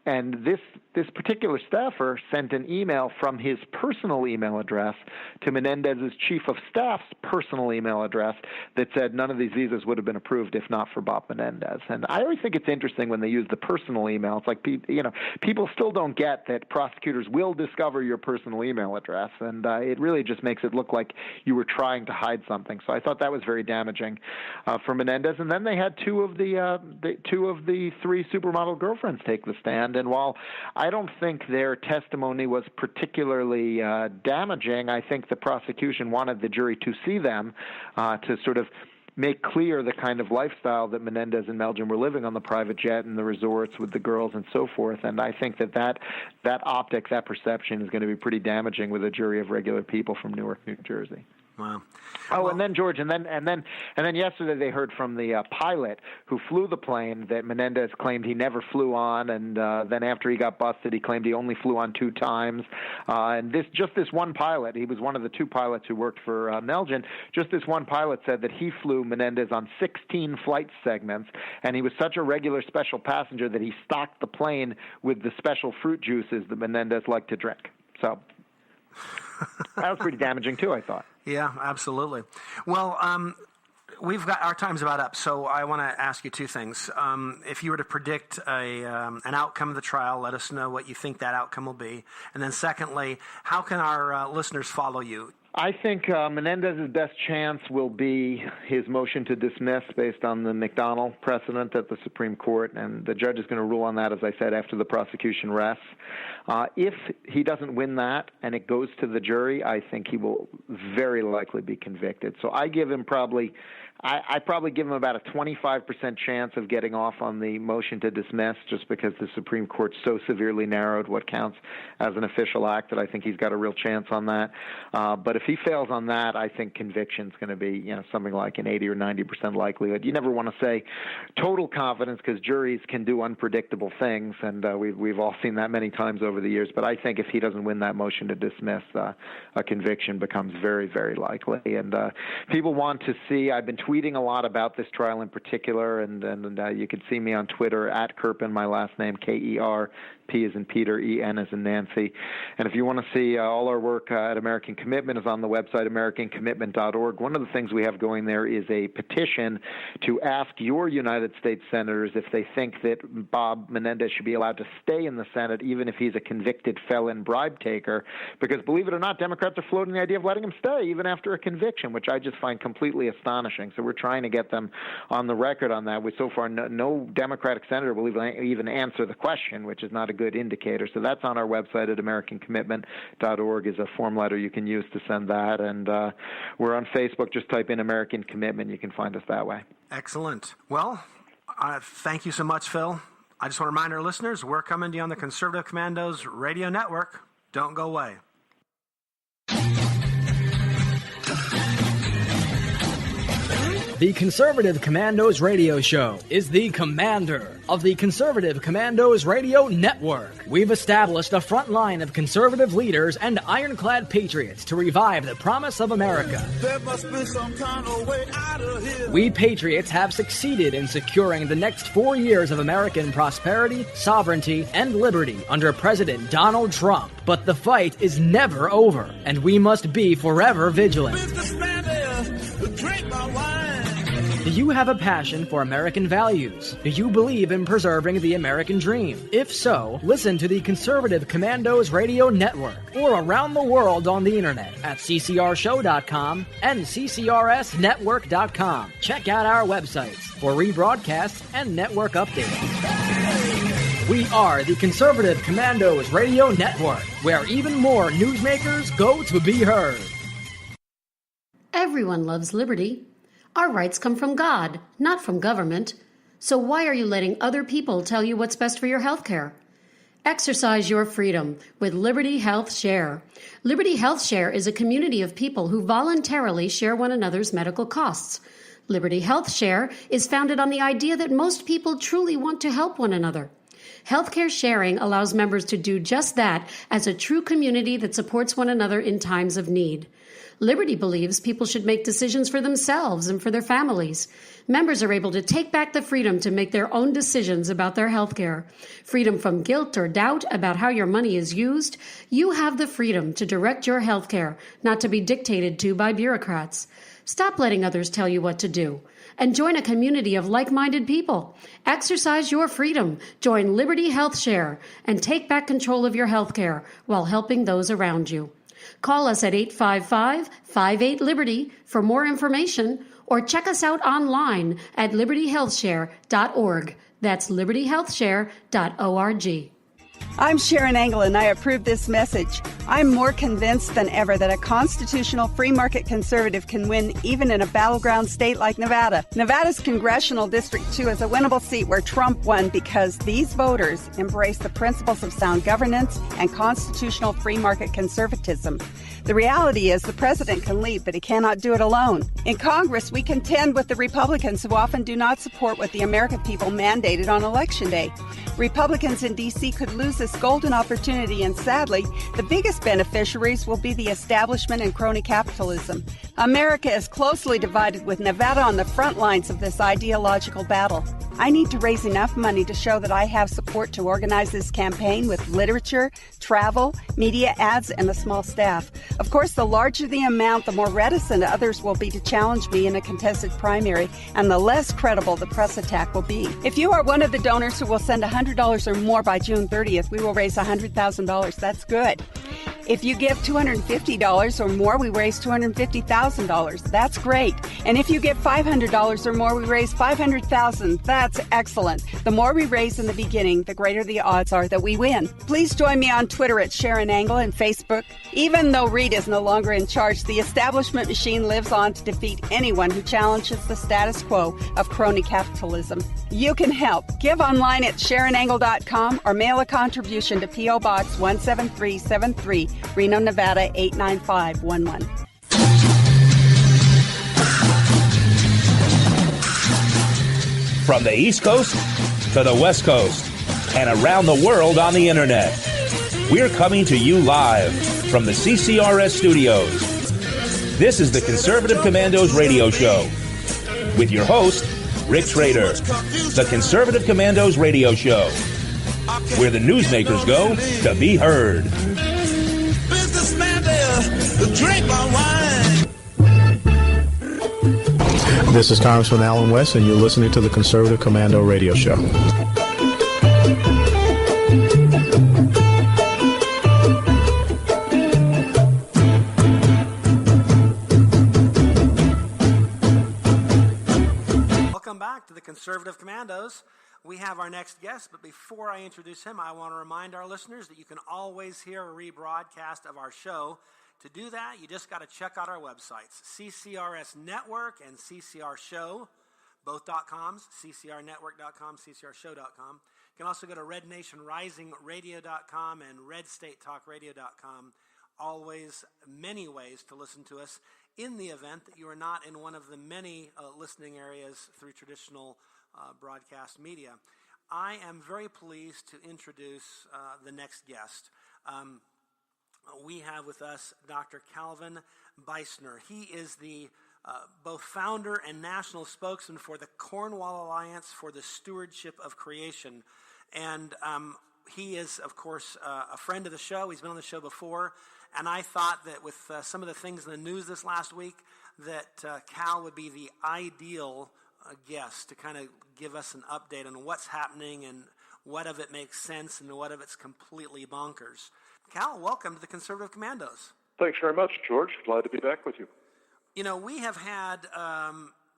And this particular staffer sent an email from his personal email address to Menendez's chief of staff's personal email address that said none of these visas would have been approved if not for Bob Menendez. And I always think it's interesting when they use the personal email. It's like, people still don't get that prosecutors will discover your personal email address, and it really just makes it look like you were trying to hide something. So I thought that was very damaging for Menendez. And then they had two of the three supermodel girlfriends take the stand. And while I don't think their testimony was particularly damaging, I think the prosecution wanted the jury to see them to sort of make clear the kind of lifestyle that Menendez and Melgen were living on the private jet and the resorts with the girls and so forth. And I think that optics, that perception is going to be pretty damaging with a jury of regular people from Newark, New Jersey. Wow. And then George, and then yesterday they heard from the pilot who flew the plane that Menendez claimed he never flew on, and then after he got busted, he claimed he only flew on 2 times. And this one pilot, he was one of the 2 pilots who worked for Melgen. Just this one pilot said that he flew Menendez on 16 flight segments, and he was such a regular special passenger that he stocked the plane with the special fruit juices that Menendez liked to drink. So that was pretty damaging too, I thought. Yeah, absolutely. Well, we've got our time's about up, so I want to ask you 2 things. If you were to predict an outcome of the trial, let us know what you think that outcome will be. And then secondly, how can our listeners follow you? I think Menendez's best chance will be his motion to dismiss based on the McDonnell precedent at the Supreme Court, and the judge is going to rule on that, as I said, after the prosecution rests. If he doesn't win that and it goes to the jury, I think he will very likely be convicted. So I give him I probably give him about a 25% chance of getting off on the motion to dismiss, just because the Supreme Court so severely narrowed what counts as an official act that I think he's got a real chance on that. But if he fails on that, I think conviction's going to be something like an 80 or 90% likelihood. You never want to say total confidence because juries can do unpredictable things, and we've all seen that many times over the years. But I think if he doesn't win that motion to dismiss, a conviction becomes very, very likely. And people want to see. I've been tweeting a lot about this trial in particular, and you can see me on Twitter at Kerpen, my last name, K-E-R, P as in Peter, E-N as in Nancy. And if you want to see all our work at American Commitment is on the website, americancommitment.org. One of the things we have going there is a petition to ask your United States senators if they think that Bob Menendez should be allowed to stay in the Senate even if he's a convicted felon bribe taker, because believe it or not, Democrats are floating the idea of letting him stay even after a conviction, which I just find completely astonishing. So we're trying to get them on the record on that. So far, no Democratic senator will even answer the question, which is not a good indicator. So that's on our website at AmericanCommitment.org is a form letter you can use to send that. And we're on Facebook. Just type in American Commitment. You can find us that way. Excellent. Well, thank you so much, Phil. I just want to remind our listeners, we're coming to you on the Conservative Commandos Radio Network. Don't go away. The Conservative Commandos Radio Show is the commander of the Conservative Commandos Radio Network. We've established a front line of conservative leaders and ironclad patriots to revive the promise of America. There must be some kind of way out of here. We patriots have succeeded in securing the next 4 years of American prosperity, sovereignty, and liberty under President Donald Trump. But the fight is never over, and we must be forever vigilant. Businessman there, drink my wine. Do you have a passion for American values? Do you believe in preserving the American dream? If so, listen to the Conservative Commandos Radio Network or around the world on the internet at ccrshow.com and ccrsnetwork.com. Check out our websites for rebroadcasts and network updates. We are the Conservative Commandos Radio Network, where even more newsmakers go to be heard. Everyone loves liberty. Our rights come from God, not from government. So why are you letting other people tell you what's best for your health care? Exercise your freedom with Liberty Health Share. Liberty Health Share is a community of people who voluntarily share one another's medical costs. Liberty Health Share is founded on the idea that most people truly want to help one another. Healthcare sharing allows members to do just that as a true community that supports one another in times of need. Liberty believes people should make decisions for themselves and for their families. Members are able to take back the freedom to make their own decisions about their health care. Freedom from guilt or doubt about how your money is used. You have the freedom to direct your health care, not to be dictated to by bureaucrats. Stop letting others tell you what to do, and join a community of like-minded people. Exercise your freedom. Join Liberty Health Share and take back control of your health care while helping those around you. Call us at 855-58-LIBERTY for more information, or check us out online at libertyhealthshare.org. That's libertyhealthshare.org. I'm Sharon Engel, and I approve this message. I'm more convinced than ever that a constitutional free market conservative can win even in a battleground state like Nevada. Nevada's Congressional District 2 is a winnable seat where Trump won because these voters embrace the principles of sound governance and constitutional free market conservatism. The reality is the president can lead, but he cannot do it alone. In Congress, we contend with the Republicans who often do not support what the American people mandated on Election Day. Republicans in D.C. could lose this golden opportunity, and sadly, the biggest beneficiaries will be the establishment and crony capitalism. America is closely divided, with Nevada on the front lines of this ideological battle. I need to raise enough money to show that I have support to organize this campaign with literature, travel, media ads, and a small staff. Of course, the larger the amount, the more reticent others will be to challenge me in a contested primary, and the less credible the press attack will be. If you are one of the donors who will send $100 or more by June 30th, we will raise $100,000. That's good. If you give $250 or more, we raise $250,000. That's great. And if you give $500 or more, we raise $500,000. That's excellent. The more we raise in the beginning, the greater the odds are that we win. Please join me on Twitter at Sharon Engel and Facebook. Even though Reed is no longer in charge, the establishment machine lives on to defeat anyone who challenges the status quo of crony capitalism. You can help. Give online at SharonEngel.com or mail a contribution to P.O. Box 17373, Reno, Nevada 89511. From the East Coast to the West Coast and around the world on the internet, we're coming to you live from the CCRS studios. This is the Conservative Commandos Radio Show with your host, Rick Trader. The Conservative Commandos Radio Show, where the newsmakers go to be heard. Businessman there, drink my wine. This is Congressman Alan West, and you're listening to the Conservative Commando Radio Show. Conservative Commandos, we have our next guest, but before I introduce him, I want to remind our listeners that you can always hear a rebroadcast of our show. To do that, you just got to check out our websites, CCRS Network and CCR Show, both .coms, ccrnetwork.com, ccrshow.com. You can also go to rednationrisingradio.com and redstatetalkradio.com. Always many ways to listen to us in the event that you are not in one of the many listening areas through traditional broadcast media. I am very pleased to introduce the next guest. We have with us Dr. Calvin Beisner. He is the both founder and national spokesman for the Cornwall Alliance for the Stewardship of Creation. And he is, of course, a friend of the show. He's been on the show before. And I thought that with some of the things in the news this last week, that Cal would be the ideal guest to kind of give us an update on what's happening and what of it makes sense and what of it's completely bonkers. Cal, welcome to the Conservative Commandos. Thanks very much, George. Glad to be back with you. You know, we have had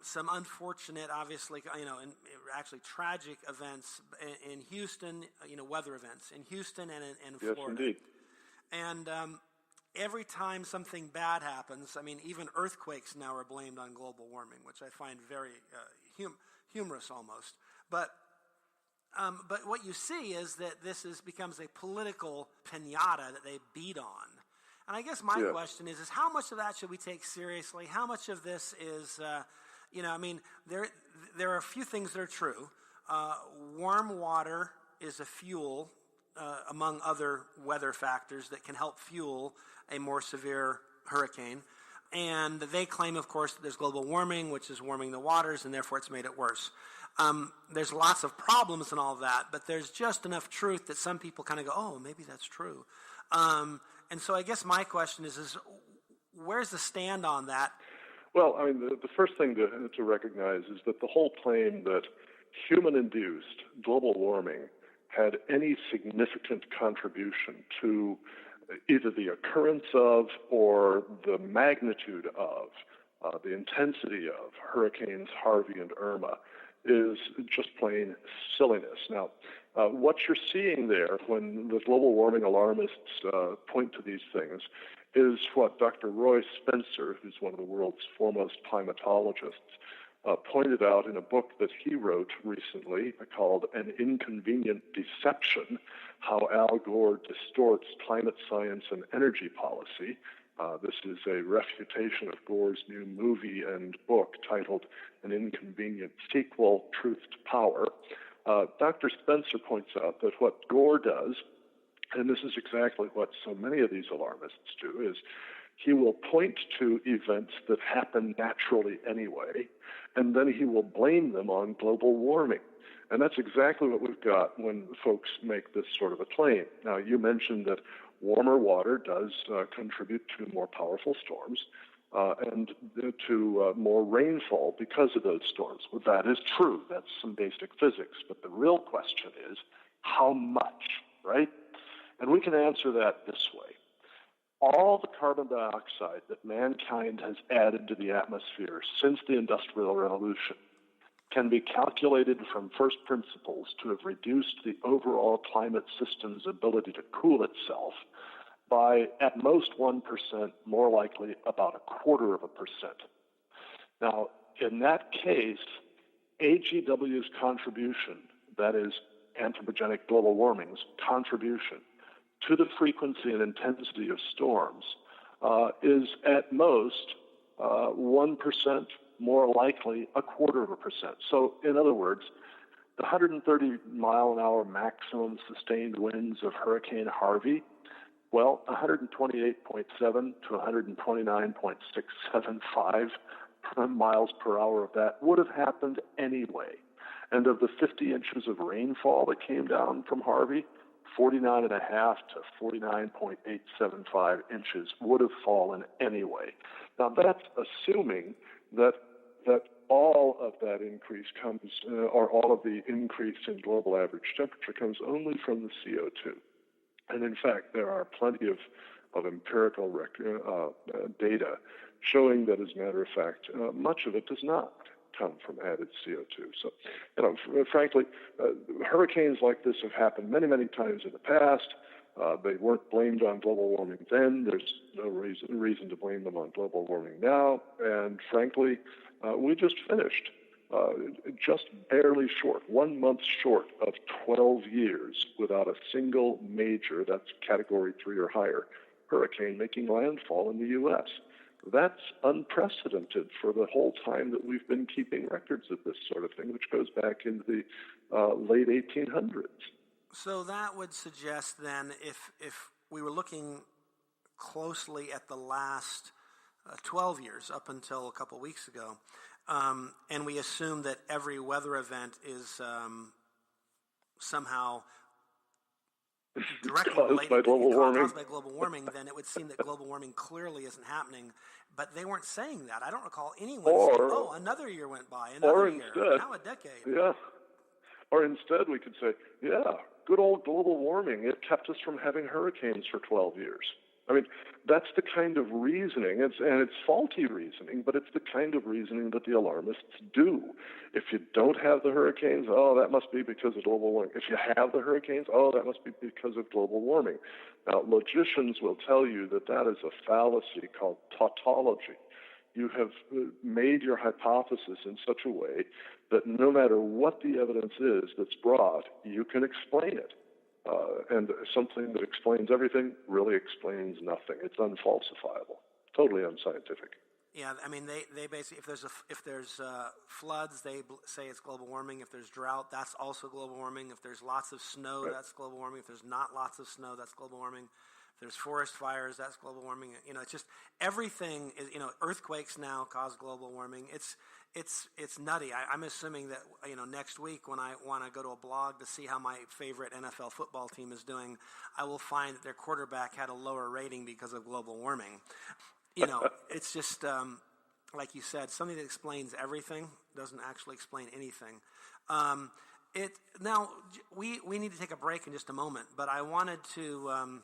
some unfortunate, obviously, and actually tragic events in Houston, weather events in Houston and in Florida. Yes, indeed. And every time something bad happens, I mean, even earthquakes now are blamed on global warming, which I find very humorous almost. But what you see is that this becomes a political piñata that they beat on. And I guess my question is how much of that should we take seriously? How much of this is, there are a few things that are true. Warm water is a fuel, among other weather factors, that can help fuel a more severe hurricane. And they claim, of course, that there's global warming, which is warming the waters, and therefore it's made it worse. There's lots of problems and all that, but there's just enough truth that some people kind of go, oh, maybe that's true. And so I guess my question is where's the stand on that? Well, I mean, the first thing to recognize is that the whole claim that human-induced global warming had any significant contribution to either the occurrence of or the magnitude of the intensity of Hurricanes Harvey and Irma is just plain silliness. Now, what you're seeing there when the global warming alarmists point to these things is what Dr. Roy Spencer, who's one of the world's foremost climatologists, pointed out in a book that he wrote recently called An Inconvenient Deception, How Al Gore Distorts Climate Science and Energy Policy. This is a refutation of Gore's new movie and book titled An Inconvenient Sequel, Truth to Power. Dr. Spencer points out that what Gore does, and this is exactly what so many of these alarmists do, is he will point to events that happen naturally anyway, and then he will blame them on global warming. And that's exactly what we've got when folks make this sort of a claim. Now, you mentioned that warmer water does contribute to more powerful storms and to more rainfall because of those storms. Well, that is true. That's some basic physics. But the real question is, how much, right? And we can answer that this way. All the carbon dioxide that mankind has added to the atmosphere since the Industrial Revolution can be calculated from first principles to have reduced the overall climate system's ability to cool itself by at most 1%, more likely about 0.25%. Now, in that case, AGW's contribution, that is anthropogenic global warming's contribution to the frequency and intensity of storms is at most 1%, more likely 0.25%. So, in other words, the 130-mile-an-hour maximum sustained winds of Hurricane Harvey, well, 128.7 to 129.675 miles per hour of that would have happened anyway. And of the 50 inches of rainfall that came down from Harvey, 49.5 to 49.875 inches would have fallen anyway. Now, that's assuming that all of that increase comes, or all of the increase in global average temperature comes only from the CO2. And in fact, there are plenty of empirical data showing that, as a matter of fact, much of it does not. come from added CO2. So, frankly, hurricanes like this have happened many, many times in the past. They weren't blamed on global warming then. There's no reason to blame them on global warming now. And frankly, we just finished just barely short, 1 month short of 12 years without a single major, that's Category 3 or higher, hurricane making landfall in the U.S. That's unprecedented for the whole time that we've been keeping records of this sort of thing, which goes back into the late 1800s. So that would suggest then, if we were looking closely at the last 12 years up until a couple weeks ago, and we assume that every weather event is somehow directly related by global warming. Caused by global warming, then it would seem that global warming clearly isn't happening. But they weren't saying that. I don't recall anyone saying, "Oh, another year went by, another year, now a decade." Yeah. Or instead, we could say, "Yeah, good old global warming. It kept us from having hurricanes for 12 years." I mean, that's the kind of reasoning, and it's faulty reasoning, but it's the kind of reasoning that the alarmists do. If you don't have the hurricanes, oh, that must be because of global warming. If you have the hurricanes, oh, that must be because of global warming. Now, logicians will tell you that that is a fallacy called tautology. You have made your hypothesis in such a way that no matter what the evidence is that's brought, you can explain it. And something that explains everything really explains nothing. It's unfalsifiable, totally unscientific. Yeah, I mean, they basically, if there's floods, they say it's global warming. If there's drought, that's also global warming. If there's lots of snow, that's global warming. If there's not lots of snow, that's global warming. If there's forest fires, that's global warming. It's just everything is. Earthquakes now cause global warming. It's nutty. I'm assuming that next week when I want to go to a blog to see how my favorite NFL football team is doing, I will find that their quarterback had a lower rating because of global warming. It's just like you said, something that explains everything doesn't actually explain anything. Now we need to take a break in just a moment, but I wanted to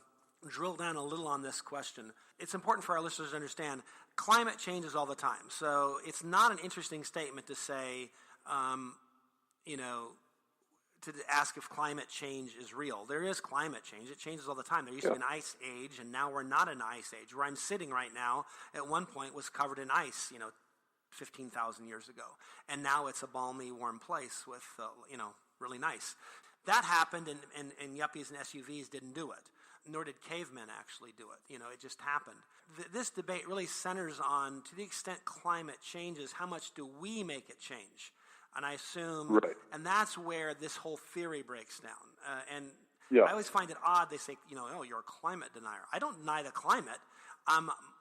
drill down a little on this question. It's important for our listeners to understand climate changes all the time. So it's not an interesting statement to say, to ask if climate change is real. There is climate change. It changes all the time. There used to be an ice age, and now we're not in an ice age. Where I'm sitting right now, at one point, was covered in ice, 15,000 years ago. And now it's a balmy, warm place with, really nice. That happened, and yuppies and SUVs didn't do it. Nor did cavemen actually do it. It just happened. This debate really centers on, to the extent climate changes, how much do we make it change? And I assume, and that's where this whole theory breaks down. I always find it odd. They say, oh, you're a climate denier. I don't deny the climate.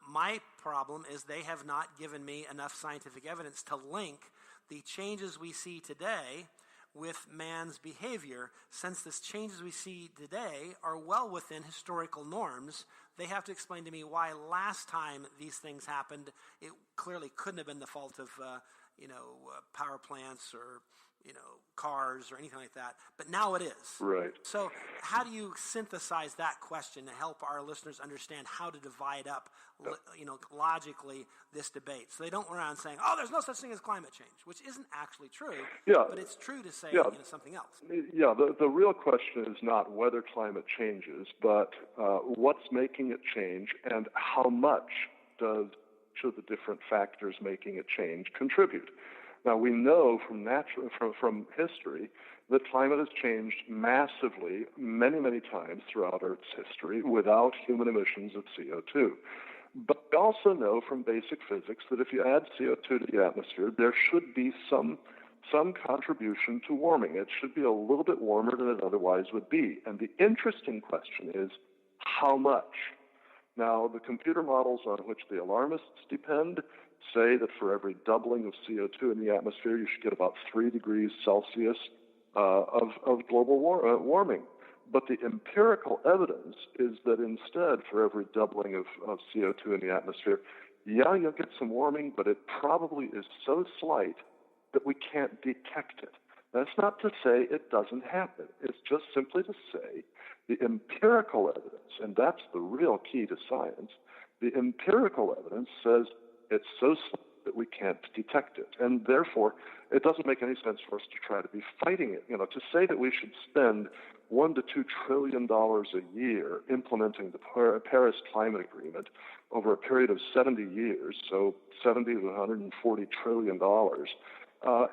My problem is they have not given me enough scientific evidence to link the changes we see today with man's behavior. Since the changes we see today are well within historical norms, they have to explain to me why last time these things happened, it clearly couldn't have been the fault of power plants or cars or anything like that, but now it is. Right. So how do you synthesize that question to help our listeners understand how to divide up, logically this debate, so they don't run around saying, "Oh, there's no such thing as climate change," which isn't actually true. But it's true to say something else. Yeah. The real question is not whether climate changes, but what's making it change, and how much should the different factors making it change contribute. Now, we know from history that climate has changed massively many, many times throughout Earth's history without human emissions of CO2. But we also know from basic physics that if you add CO2 to the atmosphere, there should be some contribution to warming. It should be a little bit warmer than it otherwise would be. And the interesting question is, how much? Now, the computer models on which the alarmists depend say that for every doubling of CO2 in the atmosphere, you should get about 3 degrees Celsius of global warming. But the empirical evidence is that instead, for every doubling of CO2 in the atmosphere, you'll get some warming, but it probably is so slight that we can't detect it. That's not to say it doesn't happen. It's just simply to say the empirical evidence, and that's the real key to science, the empirical evidence says it's so slight that we can't detect it. And therefore, it doesn't make any sense for us to try to be fighting it. To say that we should spend $1 to $2 trillion a year implementing the Paris Climate Agreement over a period of 70 years, so 70 to $140 trillion,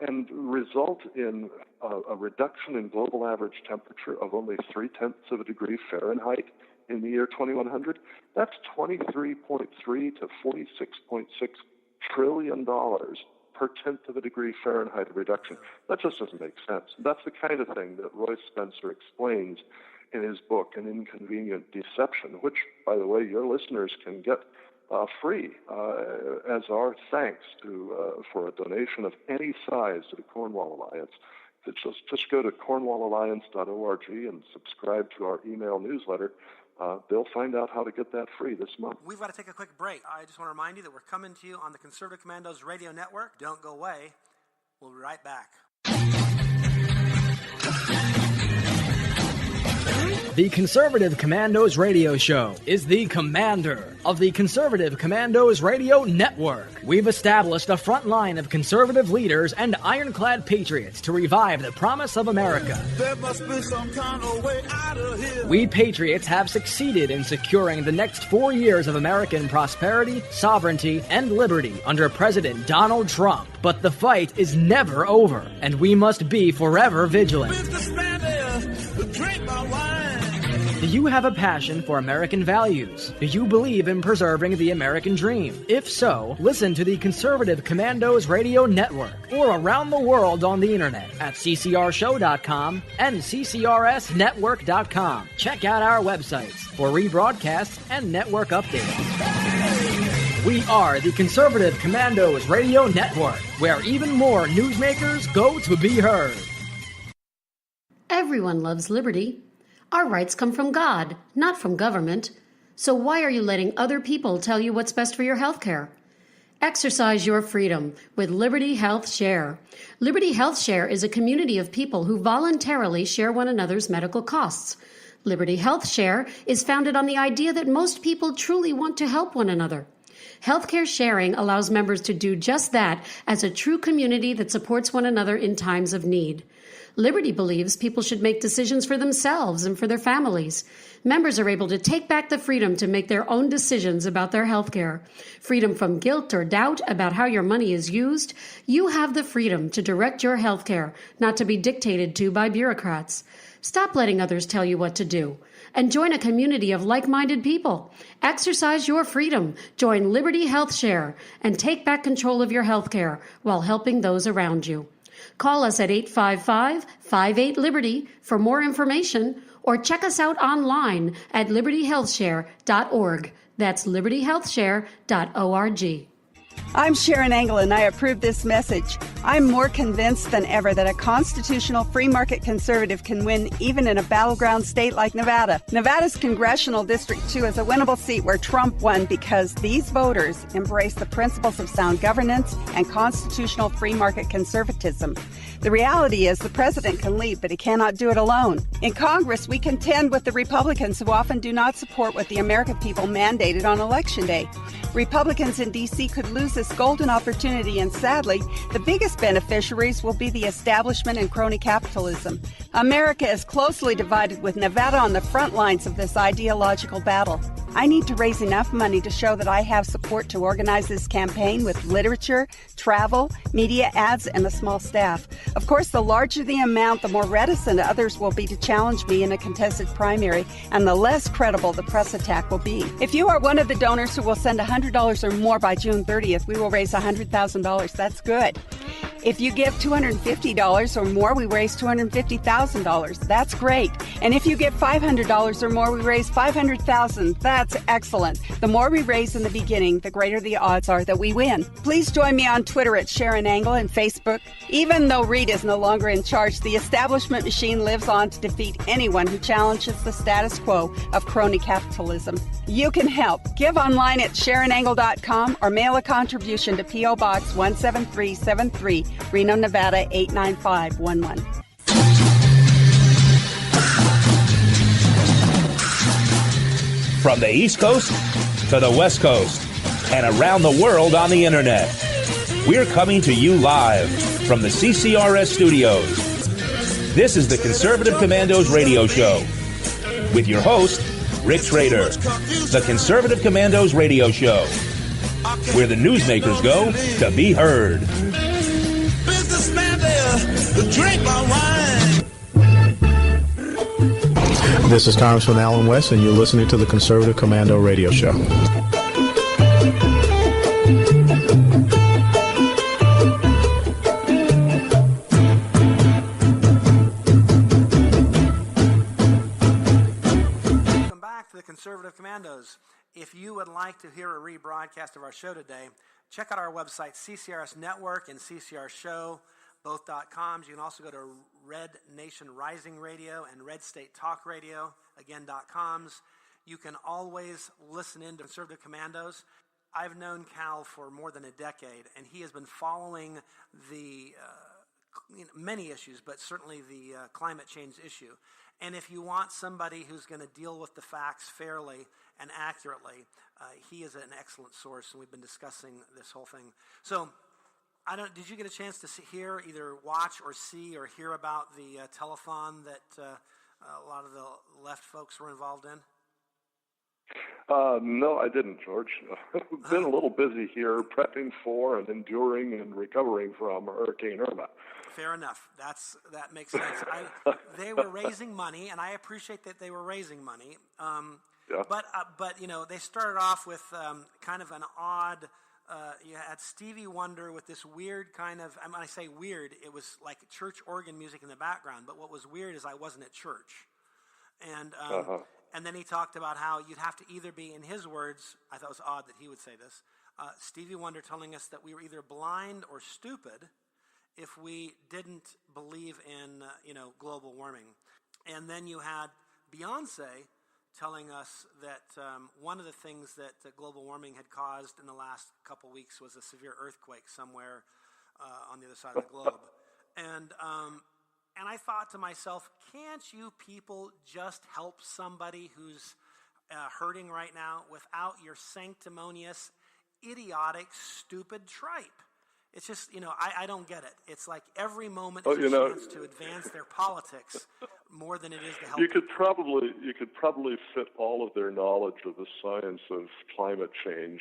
and result in a reduction in global average temperature of only 0.3 of a degree Fahrenheit in the year 2100, that's $23.3 to $46.6 trillion per 0.1 of a degree Fahrenheit reduction. That just doesn't make sense. That's the kind of thing that Roy Spencer explains in his book, An Inconvenient Deception, which, by the way, your listeners can get free as our thanks for a donation of any size to the Cornwall Alliance. Just go to cornwallalliance.org and subscribe to our email newsletter. They'll find out how to get that free this month. We've got to take a quick break. I just want to remind you that we're coming to you on the Conservative Commandos Radio Network. Don't go away. We'll be right back. The Conservative Commandos Radio Show is the commander of the Conservative Commandos Radio Network. We've established a front line of conservative leaders and ironclad patriots to revive the promise of America. There must be some kind of way out of here. We patriots have succeeded in securing the next 4 years of American prosperity, sovereignty, and liberty under President Donald Trump. But the fight is never over, and we must be forever vigilant. Do you have a passion for American values? Do you believe in preserving the American dream? If so, listen to the Conservative Commandos Radio Network or around the world on the internet at ccrshow.com and ccrsnetwork.com. Check out our websites for rebroadcasts and network updates. We are the Conservative Commandos Radio Network, where even more newsmakers go to be heard. Everyone loves liberty. Our rights come from God, not from government. So why are you letting other people tell you what's best for your health care? Exercise your freedom with Liberty Health Share. Liberty Health Share is a community of people who voluntarily share one another's medical costs. Liberty Health Share is founded on the idea that most people truly want to help one another. Healthcare sharing allows members to do just that as a true community that supports one another in times of need. Liberty believes people should make decisions for themselves and for their families. Members are able to take back the freedom to make their own decisions about their health care. Freedom from guilt or doubt about how your money is used. You have the freedom to direct your health care, not to be dictated to by bureaucrats. Stop letting others tell you what to do, and join a community of like-minded people. Exercise your freedom. Join Liberty Health Share and take back control of your health care while helping those around you. Call us at 855-58-LIBERTY for more information, or check us out online at libertyhealthshare.org. That's libertyhealthshare.org. I'm Sharon Engel, and I approve this message. I'm more convinced than ever that a constitutional free market conservative can win even in a battleground state like Nevada. Nevada's Congressional District 2 is a winnable seat where Trump won because these voters embrace the principles of sound governance and constitutional free market conservatism. The reality is the president can lead, but he cannot do it alone. In Congress, we contend with the Republicans who often do not support what the American people mandated on Election Day. Republicans in D.C. could lose this golden opportunity, and sadly, the biggest beneficiaries will be the establishment and crony capitalism. America is closely divided, with Nevada on the front lines of this ideological battle. I need to raise enough money to show that I have support to organize this campaign with literature, travel, media ads, and a small staff. Of course, the larger the amount, the more reticent others will be to challenge me in a contested primary, and the less credible the press attack will be. If you are one of the donors who will send $100 or more by June 30th, we will raise $100,000. That's good. If you give $250 or more, we raise $250,000. That's great. And if you give $500 or more, we raise $500,000. That's excellent. The more we raise in the beginning, the greater the odds are that we win. Please join me on Twitter at Sharon Engel and Facebook. Even though Reed is no longer in charge, the establishment machine lives on to defeat anyone who challenges the status quo of crony capitalism. You can help. Give online at SharonEngel.com or mail a contribution to P.O. Box 17373, Reno, Nevada 89511. From the East Coast to the West Coast and around the world on the internet, We're coming to you live from the CCRS studios. This is the Conservative Commandos radio show with your host, Rick Trader. The Conservative Commandos radio show, where the newsmakers go to be heard. Businessman there, drink my wine. This is Congressman Alan West, and you're listening to the Conservative Commando radio show. Conservative Commandos. If you would like to hear a rebroadcast of our show today, check out our website, CCRS Network and CCR Show, both .coms. You can also go to Red Nation Rising Radio and Red State Talk Radio, again, .coms. You can always listen in to Conservative Commandos. I've known Cal for more than a decade, and he has been following the many issues, but certainly the climate change issue. And if you want somebody who's going to deal with the facts fairly and accurately, he is an excellent source, and we've been discussing this whole thing. So, did you get a chance to either watch or see or hear about the telethon that a lot of the left folks were involved in? No, I didn't, George. I've been a little busy here prepping for and enduring and recovering from Hurricane Irma. Fair enough. That makes sense. They were raising money, and I appreciate that they were raising money. Yeah. But they started off with kind of an odd. You had Stevie Wonder with this weird kind of. When I say weird, it was like church organ music in the background. But what was weird is I wasn't at church, and then he talked about how you'd have to either be, in his words, I thought it was odd that he would say this. Stevie Wonder telling us that we were either blind or stupid if we didn't believe in, global warming. And then you had Beyonce telling us that one of the things that global warming had caused in the last couple weeks was a severe earthquake somewhere on the other side of the globe. And I thought to myself, can't you people just help somebody who's hurting right now without your sanctimonious, idiotic, stupid tripe? It's just, I don't get it. It's like every moment is a chance to advance their politics more than it is to help. You could probably fit all of their knowledge of the science of climate change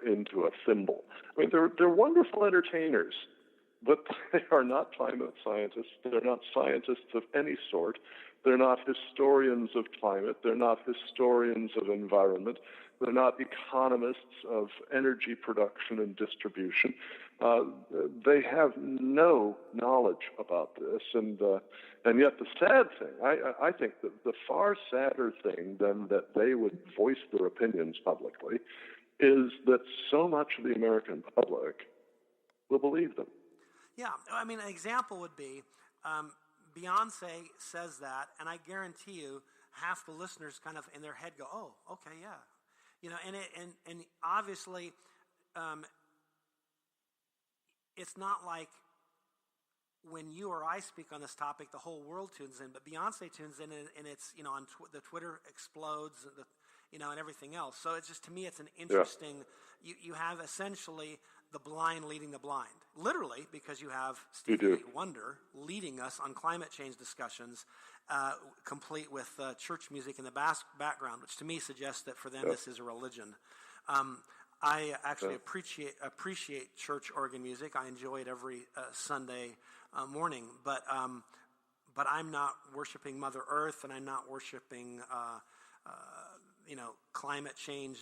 into a thimble. I mean, they're wonderful entertainers, but they are not climate scientists. They're not scientists of any sort. They're not historians of climate. They're not historians of environment. They're not economists of energy production and distribution. They have no knowledge about this, and yet the sad thing, I think that the far sadder thing than that they would voice their opinions publicly is that so much of the American public will believe them. Yeah, I mean, an example would be Beyonce says that, and I guarantee you half the listeners kind of in their head go, oh, okay, yeah. And obviously, it's not like when you or I speak on this topic, the whole world tunes in. But Beyonce tunes in, and it's on the Twitter explodes, and everything else. So it's just, to me, it's an interesting. Yeah. You have essentially the blind leading the blind, literally, because you have Stevie Wonder leading us on climate change discussions, complete with church music in the background, which to me suggests that for them this is a religion. I actually appreciate church organ music. I enjoy it every Sunday morning, but I'm not worshiping Mother Earth, and I'm not worshiping climate change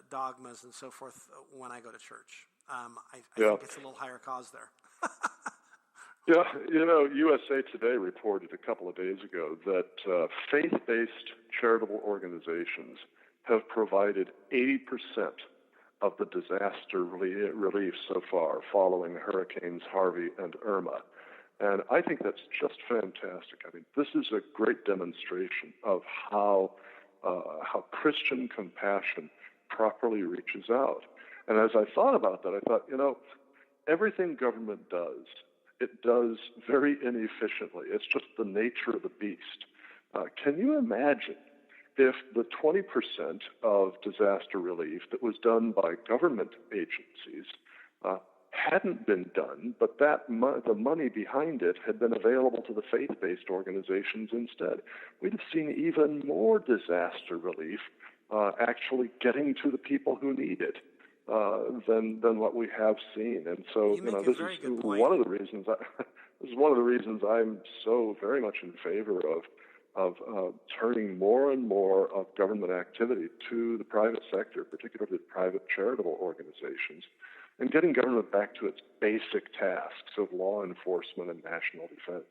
dogmas and so forth when I go to church. I think it's a little higher cause there. Yeah, USA Today reported a couple of days ago that faith-based charitable organizations have provided 80% of the disaster relief so far following Hurricanes Harvey and Irma. And I think that's just fantastic. I mean, this is a great demonstration of how Christian compassion properly reaches out. And as I thought about that, I thought, everything government does, it does very inefficiently. It's just the nature of the beast. Can you imagine if the 20% of disaster relief that was done by government agencies hadn't been done, but that the money behind it had been available to the faith-based organizations instead, we'd have seen even more disaster relief actually getting to the people who need it than what we have seen. And so, this is one of the reasons. This is one of the reasons I'm so very much in favor of turning more and more of government activity to the private sector, particularly private charitable organizations, and getting government back to its basic tasks of law enforcement and national defense.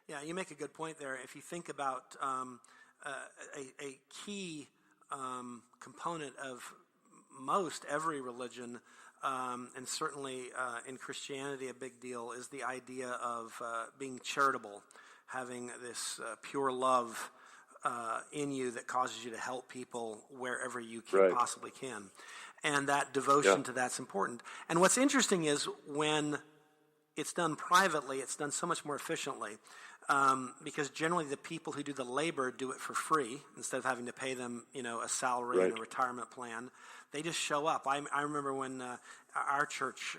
Yeah, you make a good point there. If you think about a key component of most every religion, and certainly in Christianity a big deal, is the idea of being charitable, having this pure love in you that causes you to help people wherever you possibly can. And that devotion to that's important. And what's interesting is when it's done privately, it's done so much more efficiently, because generally the people who do the labor do it for free instead of having to pay them, a salary and a retirement plan. They just show up. I remember when our church,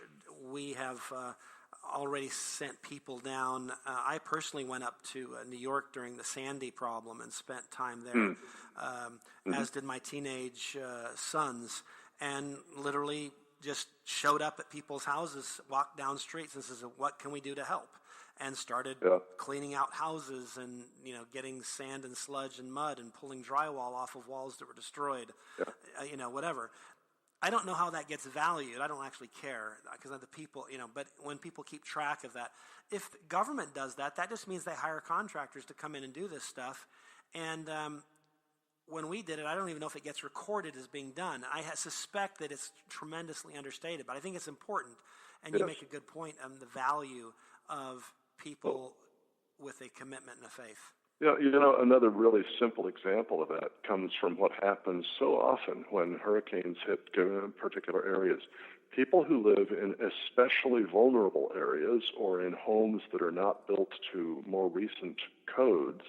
we have already sent people down. I personally went up to New York during the Sandy problem and spent time there, as did my teenage sons, and literally just showed up at people's houses, walked down streets and says, what can we do to help? And started cleaning out houses and, getting sand and sludge and mud and pulling drywall off of walls that were destroyed, whatever. I don't know how that gets valued. I don't actually care because the people, but when people keep track of that, if the government does that, that just means they hire contractors to come in and do this stuff. And when we did it, I don't even know if it gets recorded as being done. I suspect that it's tremendously understated, but I think it's important. And you make a good point on the value of people with a commitment and a faith. Yeah, another really simple example of that comes from what happens so often when hurricanes hit particular areas. People who live in especially vulnerable areas or in homes that are not built to more recent codes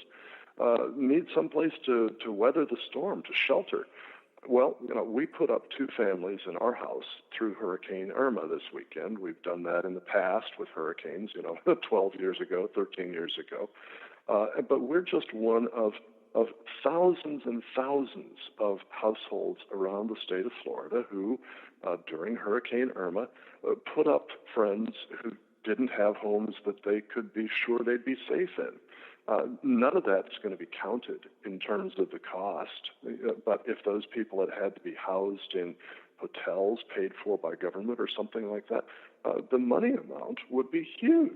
need some place to weather the storm, to shelter. Well, we put up 2 families in our house through Hurricane Irma this weekend. We've done that in the past with hurricanes, 12 years ago, 13 years ago. But we're just one of thousands and thousands of households around the state of Florida who, during Hurricane Irma, put up friends who didn't have homes that they could be sure they'd be safe in. None of that's going to be counted in terms of the cost. But if those people had to be housed in hotels paid for by government or something like that, the money amount would be huge.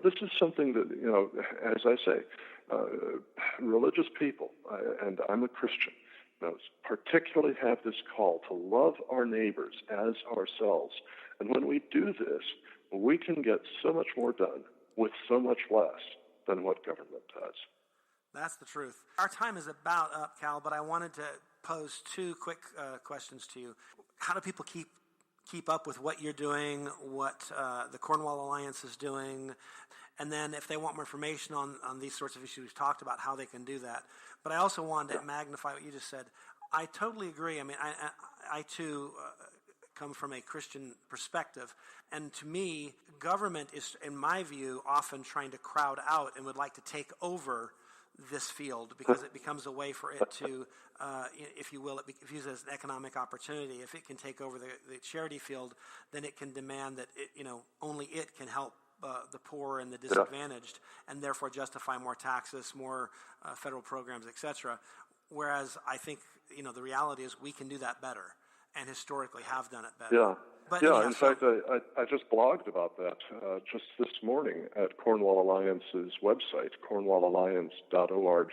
This is something that, as I say, religious people, and I'm a Christian, particularly have this call to love our neighbors as ourselves. And when we do this, we can get so much more done with so much less than what government does. That's the truth. Our time is about up, Cal, but I wanted to pose 2 quick questions to you. How do people keep up with what you're doing, what the Cornwall Alliance is doing, and then if they want more information on these sorts of issues we've talked about, how they can do that. But I also wanted to magnify what you just said. I totally agree. I mean, I too come from a Christian perspective, and to me, government is, in my view, often trying to crowd out and would like to take over this field because it becomes a way for it to, if you will, if used as an economic opportunity. If it can take over the charity field, then it can demand that only it can help the poor and the disadvantaged, and therefore justify more taxes, more federal programs, etc. Whereas I think the reality is we can do that better, and historically have done it better. Yeah. But, in fact, I just blogged about that just this morning at Cornwall Alliance's website, cornwallalliance.org.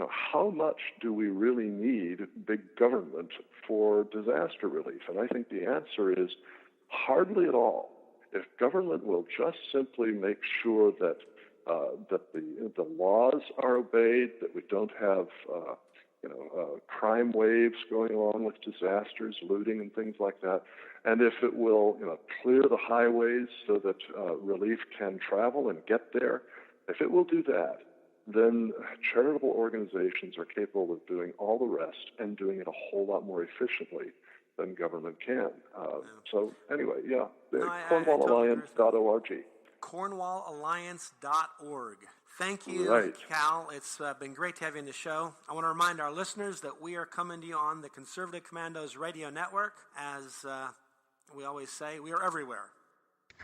How much do we really need big government for disaster relief? And I think the answer is hardly at all. If government will just simply make sure that the laws are obeyed, that we don't have crime waves going along with disasters, looting and things like that. And if it will, clear the highways so that relief can travel and get there, if it will do that, then charitable organizations are capable of doing all the rest and doing it a whole lot more efficiently than government can. So anyway, CornwallAlliance.org. CornwallAlliance.org. Thank you, right. Cal. It's been great to have you on the show. I want to remind our listeners that we are coming to you on the Conservative Commandos Radio Network. As we always say, we are everywhere.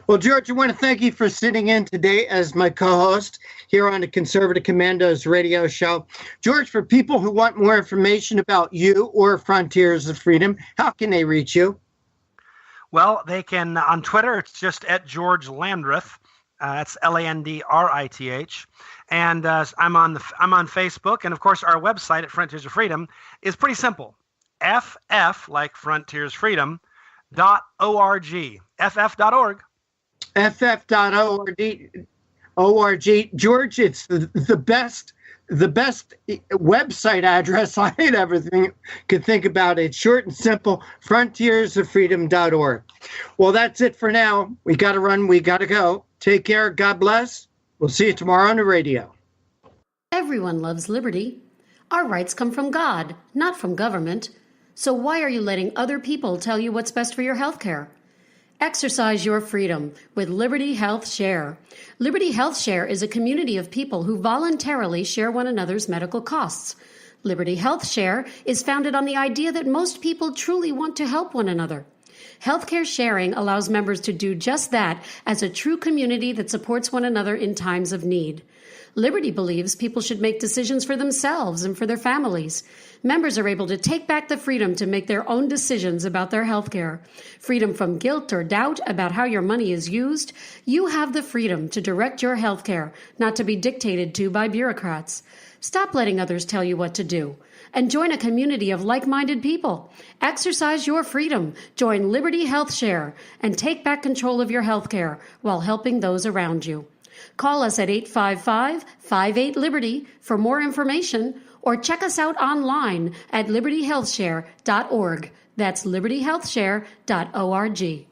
Well, George, I want to thank you for sitting in today as my co-host here on the Conservative Commandos radio show. George, for people who want more information about you or Frontiers of Freedom, how can they reach you? Well, they can on Twitter. It's just at George Landrith. That's Landrith. And I'm on Facebook, and of course our website at Frontiers of Freedom is pretty simple. FF like Frontiers Freedom .org. FF.org. FF.org. George, it's the best website address I had ever could think about. It's short and simple, frontiersoffreedom.org. Well, that's it for now. We got to run. We got to go. Take care. God bless. We'll see you tomorrow on the radio. Everyone loves liberty. Our rights come from God, not from government. So why are you letting other people tell you what's best for your health care? Exercise your freedom with Liberty Health Share. Liberty Health Share is a community of people who voluntarily share one another's medical costs. Liberty Health Share is founded on the idea that most people truly want to help one another. Healthcare sharing allows members to do just that as a true community that supports one another in times of need. Liberty believes people should make decisions for themselves and for their families. Members are able to take back the freedom to make their own decisions about their health care. Freedom from guilt or doubt about how your money is used. You have the freedom to direct your health care, not to be dictated to by bureaucrats. Stop letting others tell you what to do, and join a community of like-minded people. Exercise your freedom. Join Liberty Health Share and take back control of your health care while helping those around you. Call us at 855-58-LIBERTY for more information, or check us out online at libertyhealthshare.org. That's libertyhealthshare.org.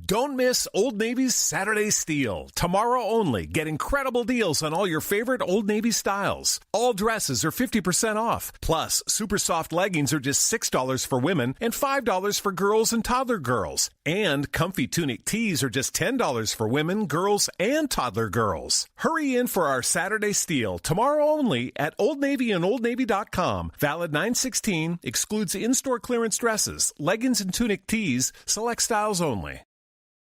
Don't miss Old Navy's Saturday Steal. Tomorrow only, get incredible deals on all your favorite Old Navy styles. All dresses are 50% off. Plus, super soft leggings are just $6 for women and $5 for girls and toddler girls. And comfy tunic tees are just $10 for women, girls, and toddler girls. Hurry in for our Saturday Steal. Tomorrow only at Old Navy and OldNavy.com. Valid 9/16. Excludes in-store clearance dresses, leggings, and tunic tees. Select styles only.